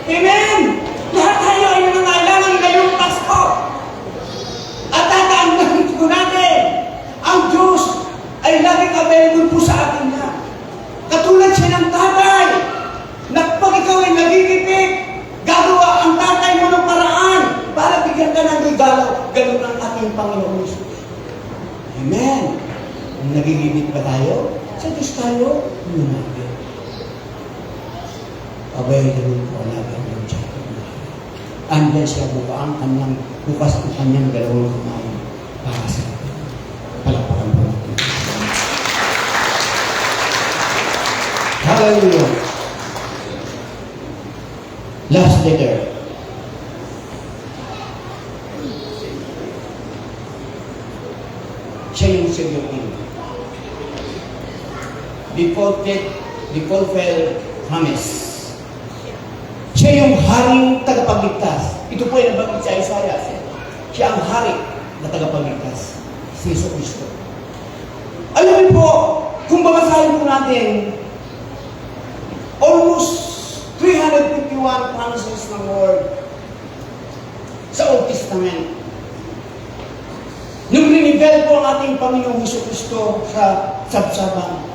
Amen! Lahat tayo ay nangangailangan ngayong Pasko. At tatandaan po natin, ang Diyos ay laging available po sa atin na. Katulad siya ng tatay, na pag ikaw ay nagigipit, gagawa ang tatay mo ng paraan para bigyan ka ng regalo. Ganun ang ating Panginoon Jesus. Amen. Nagigipit ba tayo? Sa Diyos tayo, lumapit. Available po lagi ang Diyos. Andyan siya bukas ang kanyang dalawang kamay para sa atin. Palakpakan po natin. Hallelujah. Last letter. Siya yung Savior. Defaulted promise. Siya yung haring tagapagligtas. Ito po ay nabanggit sa Isaiah. Siya ang hari na tagapagligtas. Si Yesu Cristo. Alam niyo po, kung babasahin po natin, almost 351 promises ng Lord sa Old Testament. Nung rinivel po ang ating Panginoong Hesus Kristo sa sabsaban,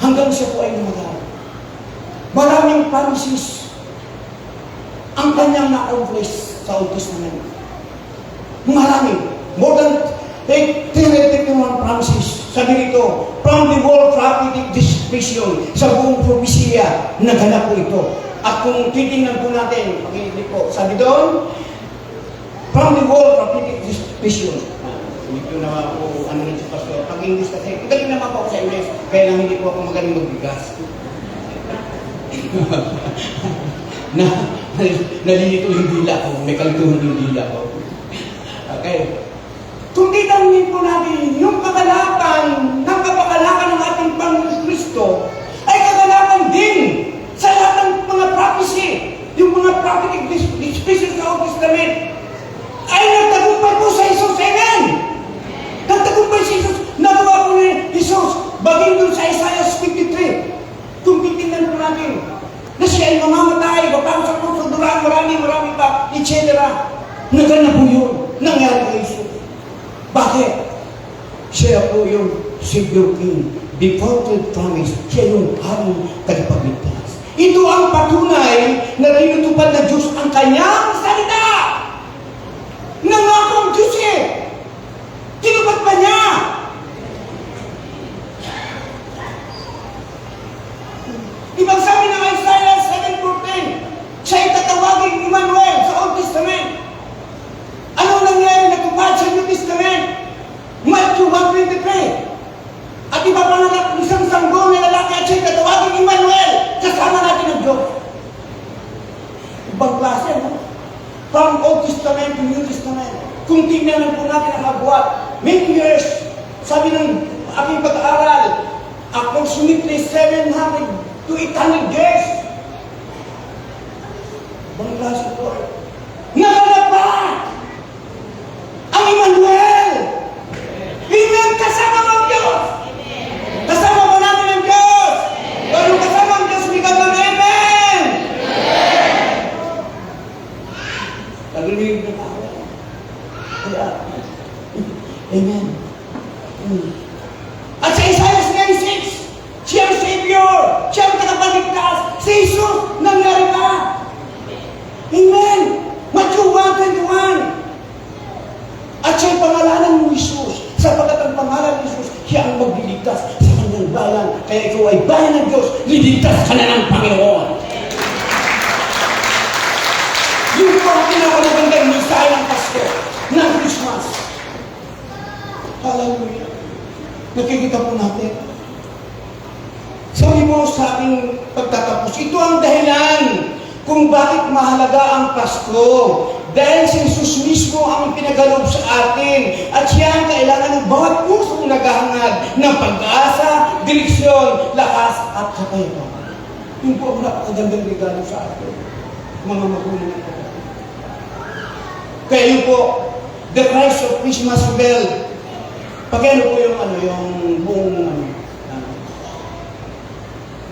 hanggang siya po ay lumagal. Maraming promises ang kanyang na-accomplish sa Old Testament. Marami. More than 351 promises. Sabi nito, from the world prophetic vision, sa buong propesya, naganap po ito. At kung titingnan po natin, pag-iinit po, sabi doon, from the world prophetic vision. Hindi ko naman po, rin si Pastor, pag-English kasi, galing naman po ako sa English, kaya lang hindi po ako magaling magbigas. Nalilito yung dila ko, may kalituhan yung dila ko. Okay. Kung titanungin po natin, yung kagalakan ng kapakalakan ng ating Panginoon Kristo ay kagalakan din sa lahat ng mga prophecy, yung mga prophetic visions sa Old Testament ay nagtagumpay po sa Jesus. Amen! Nagtagumpay si Jesus. Nagawa po ni Jesus baging doon sa Isaiah 53. Kung titingnan po natin na siya ay mamamatay, bapang sa krus, marami pa, etc. Naganap po yun. Nangyari kay Jesus. Bakit? Siya po yung Savior King. Defaulted promise. Siya yung haring tagapagligtas. Ito ang patunay na tinutupad ng Diyos ang kanyang salita. Nangako ang Diyos eh. At ipapanganak ng isang sanggol na lalaki at siya'y tatawagin Emmanuel. Kasama natin ang Diyos. Ibang klase, no? From Old Testament to New Testament. Kung tingnan po natin ang agwat, many years, sabi ng aking pag-aaral, approximately 700 to 800 years. Ibang klase po. Nakalap pa! Ang Emmanuel! Amen! Kasama ang Diyos! Kasama ba natin ang Diyos? Pero kasama ang Diyos, hindi ka ng Amen! Nagrinig na tayo. Kaya, Amen. At sa Isaiah 96, siya ang Savior, siya ang tagapagligtas, si Jesus, nangyari na. Amen! Matthew 1:21. At siya'y pangalanan mo Jesus, sapagkat ang pangalan ni Jesus, siya ang magliligtas sa kanyang bayan. Kaya ikaw ay bayan ng Diyos, liligtas ka na ng Panginoon. Yun po ang pinakamagandang mensahe ng Pasko, ng Christmas. Hallelujah. Nakikita po natin. Sabi mo sa aking pagtatapos, ito ang dahilan kung bakit mahalaga ang Pasko. Dahil si Jesus mismo ang pinagalob sa atin at siya ang kailangan ng bawat pusong naghahangad ng pag-asa, direksyon, lakas at kapayapaan. Yun po ang napakagandang regalo sa atin, mga magulang ng kapatid. Kaya yun po, the Christ of Christmas Bell. Pagkano po yung buong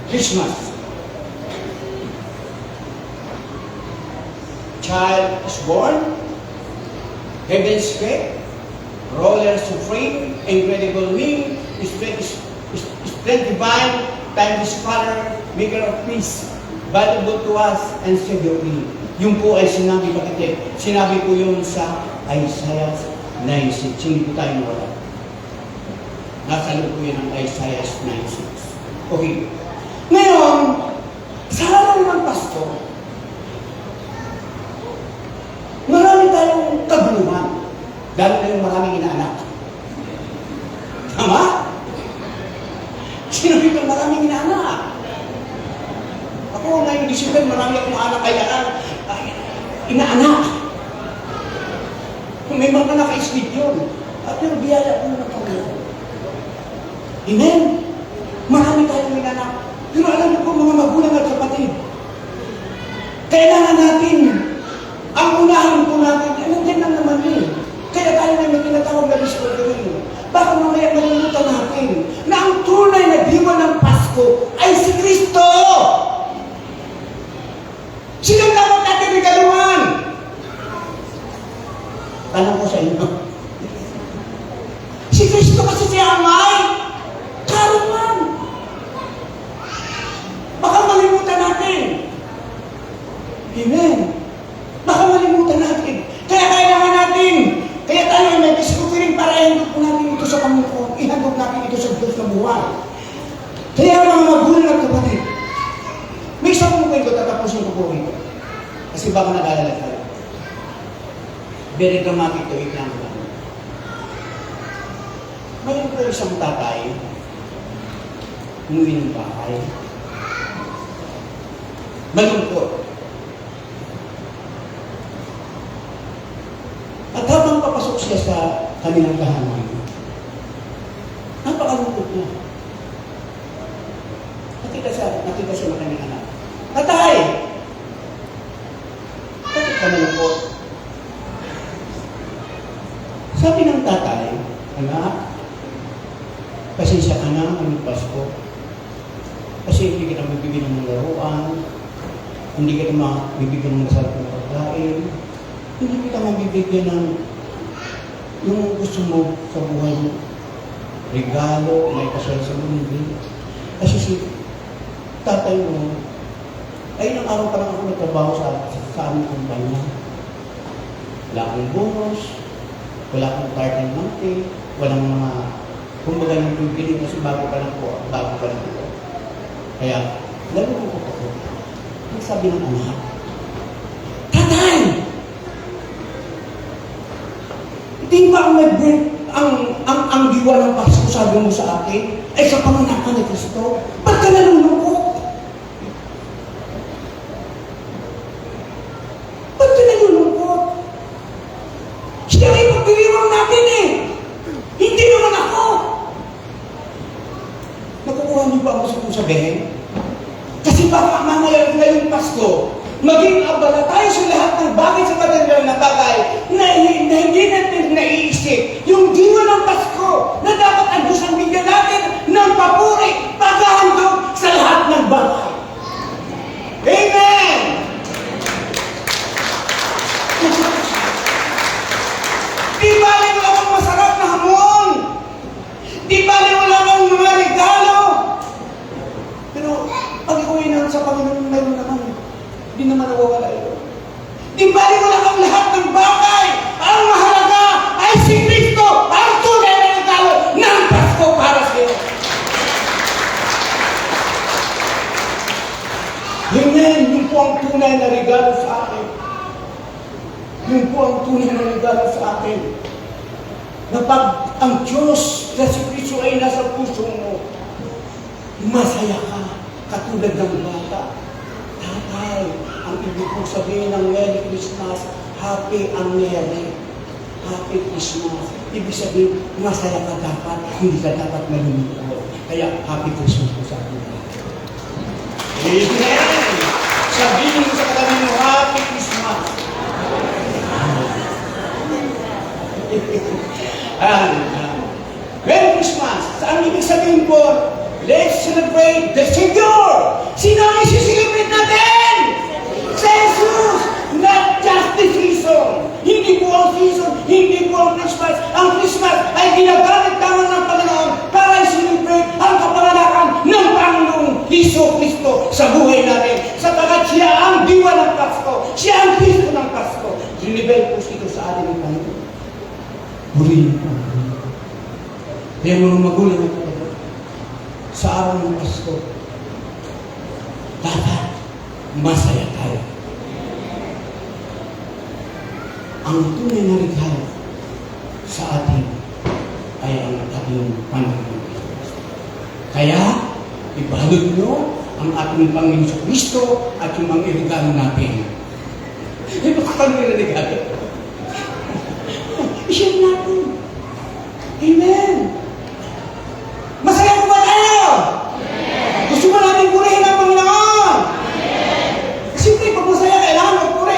Christmas. Child is born, heaven's great, roller supreme, incredible wing, strength divine, time is Father, maker of peace, valuable to us, and Savior we. Yung po ay sinabi bakit sinabi po yun sa Isaiah 9:6. Hindi po tayo nawala. Nasa loob po yun ang Isaiah 9:6. Okay. Ngayon, sa araw ng Pasko, marami tayong kaguluhan. Lalo na yung maraming inaanak. Tama? Sino dito maraming inaanak? Ako ngayong December, marami akong anak kaya inaanak. Kung may mga naka-speed yun, at yung biyaya ko ng Panginoon. Amen? Marami tayong inaanak. Pero alam niyo po mga magulang at kapatid, kailangan natin ang unahin po natin, nandiyan lang naman eh. Kaya tayo na may tinatawag na discovery. Baka mamaya malimutan natin na ang tunay na diwa ng Pasko ay si Kristo. Sino dapat natin regaluhan? Tanong ko sa inyo. Si Kristo kasi siya ang may karuman. Baka malimutan natin. Amen. Baka malimutan natin. Kaya kailangan natin. Kaya tayo ay may discovery para ihandog po natin ito sa Panginoon. Ihandog natin ito sa Diyos na buhay. Kaya mga magulang at kapatid, may isang kong kwento tatapusin ko po ito. Kasi baka nag-alala tayo. Very dramatic to it lang. Mayroon po isang tatay, umuwi ng bahay. Malungkot. At habang papasok siya sa kanilang tahanan, napakalungkot niya. Nakita siya ng kanyang anak. Tatay! Bakit ka malungkot? Sabi ng tatay, anak, pasensya ka na ng Pasko. Kasi hindi kita magbibigyan ng laruan, hindi kita magbibigyan ng masarap ng pagkain, hindi kita mabibigyan ng yung gusto mo sa buhay mo. Regalo, may kasal sa mundo. Kasi si tatay mo, ay nang araw pa lang ako nagtrabaho sa aming kumpanya. Wala akong bonus, wala akong garden monthly, walang mga kumbaga ng bibili kasi bago pa lang po. Kaya, lalo ko po. Ang sabi ng anak, tatay! Hindi ba ang ang diwa ng Pasko, sabi mo sa akin, ay sa panganakan ni Kristo. Ba't ka nalulungkot? Ba't ka nalulungkot? Siya ay pagdiriwang natin eh. Hindi naman ako. Nakukuha niyo ba ang gusto kong sabihin? Kasi baka mamaya ngayong Pasko, maging abala tayo sa lahat ng bagay sa material na bagay na hindi natin naiisip. Yung diwa ng Pasko na dapat ang Diyos ang bigyan natin ng papuri, paghahandog sa lahat ng bagay. Amen! Di bali wala kang masarap na hamon. Di bali wala kang mga regalo. Pero pag ikuwi na sa Panginoon, mayroon naman. Hindi naman nawawala ito. Di bali wala kang lahat ng bagay. Ang mahalaga ay si Kristo, ang tunay na regalo ng Pasko para sa iyo. Amen. Yun po ang tunay na regalo sa akin. Yun po ang tunay na regalo sa akin. Na pag ang Diyos na si Kristo ay nasa puso mo, masaya ka, katulad ng bata. Tatay, ang ibig kong sabihin ng Merry Christmas, Happy ang Merry. Happy Christmas. Ibig sabihin, masaya ka dapat, hindi ka dapat malulungkot. Kaya, Happy Christmas po sa akin. Amen! Sabihin mo sa kanila, Happy Christmas. Merry Christmas! Saan ibig sabihin po? Let's celebrate the Savior! Sino ang isi-celebrate natin? Sa Jesus! Not just the season! Hindi po ang season, hindi po ang Christmas. Ang Christmas ay ginagamit naman ng Panginoon para i-celebrate ang kapanganakan ng Panginoong Hesus Kristo sa buhay natin. Sapagkat siya ang diwa ng Pasko. Siya ang Kristo ng Pasko. Dinibel po ito sa atin ng Panginoon. Purihin po. Kaya mga magulang ito sa araw ng Pasko, dapat masaya tayo. Ang tunay na regalo sa atin ay ang ating Panginoon. Kaya, ibalot nyo ang ating Panginoon sa Kristo at yung mga regalo natin. Eh, bakit kami na regalo? I-share natin. Amen! Masaya po ba tayo? Gusto mo natin purihin ang Panginoon? Siyempre, pag masaya, kailangan magpuri.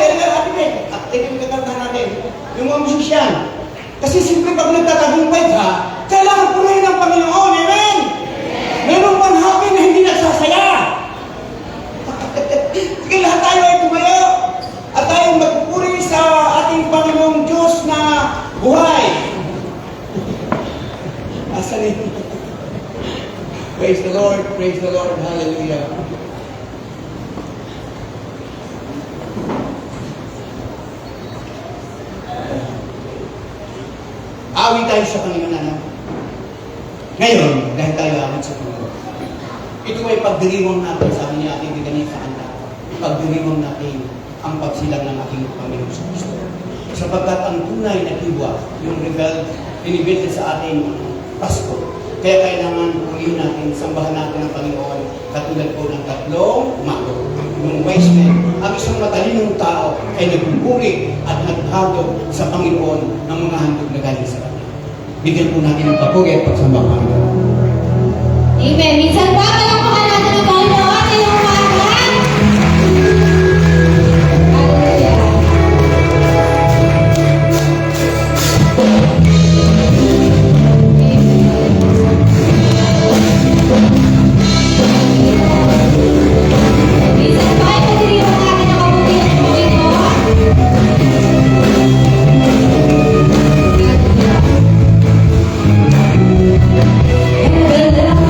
Tingnan natin. Yung mga musisyan. Kasi siyempre, pag nagtatagumpay ka, kailangan purihin ang Panginoon. Amen? Meron pang happy na hindi nagsasaya. Sige, lahat tayo ay tumayo. At tayo magpupuri sa ating Panginoong Diyos na buhay. Asan yun? Praise the Lord, hallelujah. Awi tayo sa Panginoon, anak. Ngayon, dahil tayo awit sa Panginoon, ito ay pagdiriwang natin, sabi niya ating ganyan sa kanta, pagdiriwang natin ang pagsilang ng ating Panginoon sa Kristo. Sapagkat ang tunay na diwa, yung inibit sa ating Pasko, kaya kailangan purihin natin, sambahan natin ang Panginoon, katulad po ng tatlong mago. Yung wise men, ang isang matalinong tao ay nagpupuri at naghandog sa Panginoon ng mga handog na galing sa Kanya. Bigyan po natin ng papuri at pagsambang Panginoon. Amen. Minsan pa, palakpakan natin ang Panginoon. Ngayong umaga. Hallelujah. Minsan pa, ipagdiriwang natin ang kabutihan ng Panginoon. And the love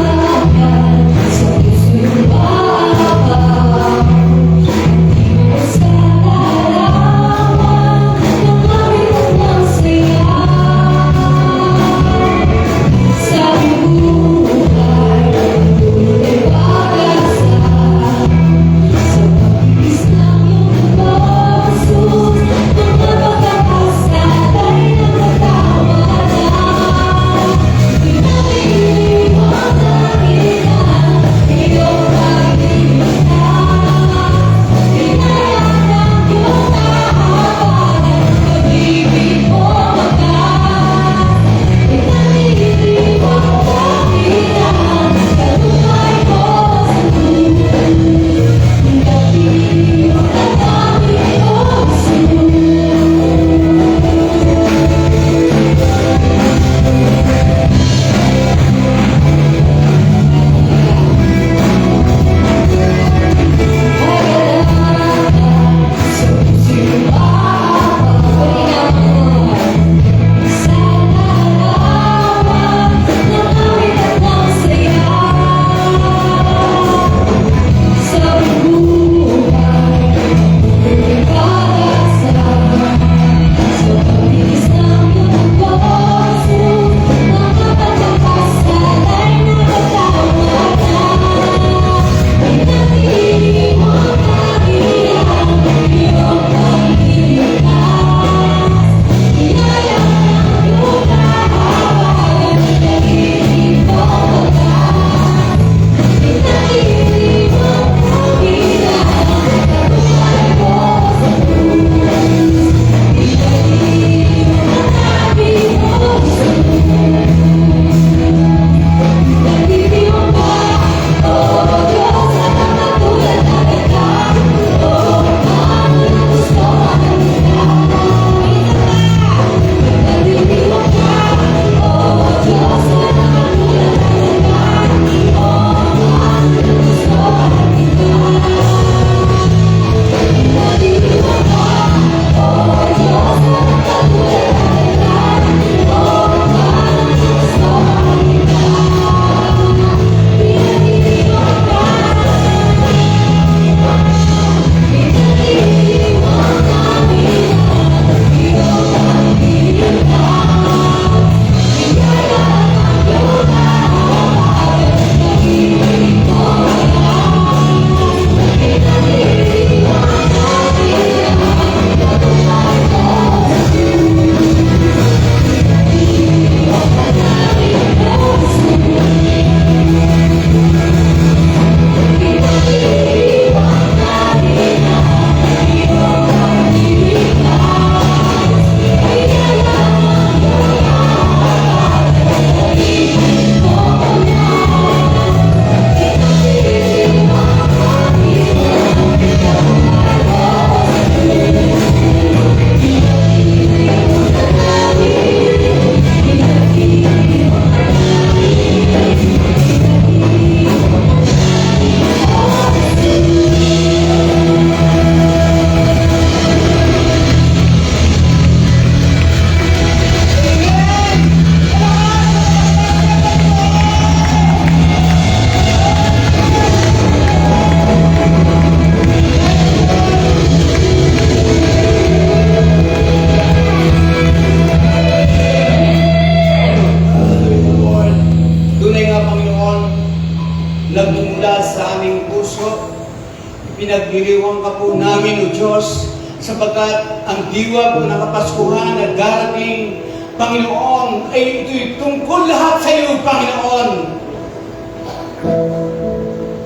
Pinagdiriwang ka po namin, O Diyos, sapagkat ang diwa po ng Kapaskuhan na darating, Panginoon, ay ito'y tungkol lahat sa iyo, Panginoon.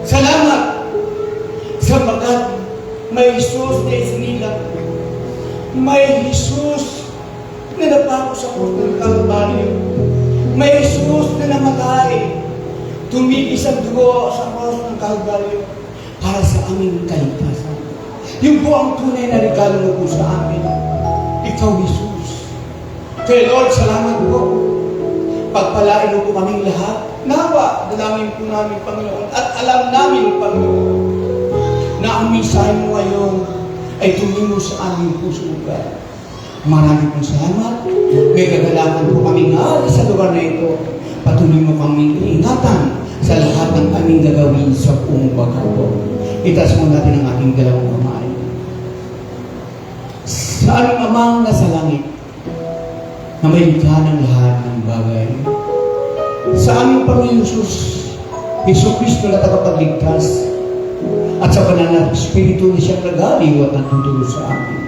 Salamat sapagkat may Jesus na isinilang. May Jesus na napako sa krus ng Kalbaryo. May Jesus na namatay. Tumigis ang dugo sa krus ng Kalbaryo para sa aming kaligtasan. Yung po ang tunay na regalo mo po sa amin. Ikaw, Jesus. Kaya Lord, salamat po. Pagpalain mo po kaming lahat. Nawa, dalangin po namin, Panginoon. At alam namin, Panginoon, na ang mensahe mo ngayon ay tumimo sa aming puso lugar. Maraming pong salamat. May kagalakan po kaming sa lugar na ito. Patuloy mo kaming iingatan sa lahat ng aming gagawin sa buong pagkakataon. Itaas mo natin ang ating dalawang kamay. Sa aming amang nasa langit, na may likha ng lahat ng bagay. Sa aming Panginoon Hesus Kristo na tagapagligtas, at sa banal na Espiritu na siyang nagaliw at nagtutulong sa amin.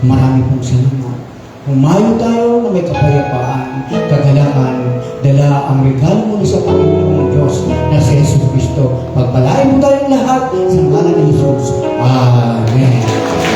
Marami pong salamat. Humayo tayo na may kapayapaan, kagalakan, dala ang regalo mo sa Panginoong Diyos na si Jesus Kristo. Pagpalain mo tayong lahat sa ngalan ni Jesus. Amen.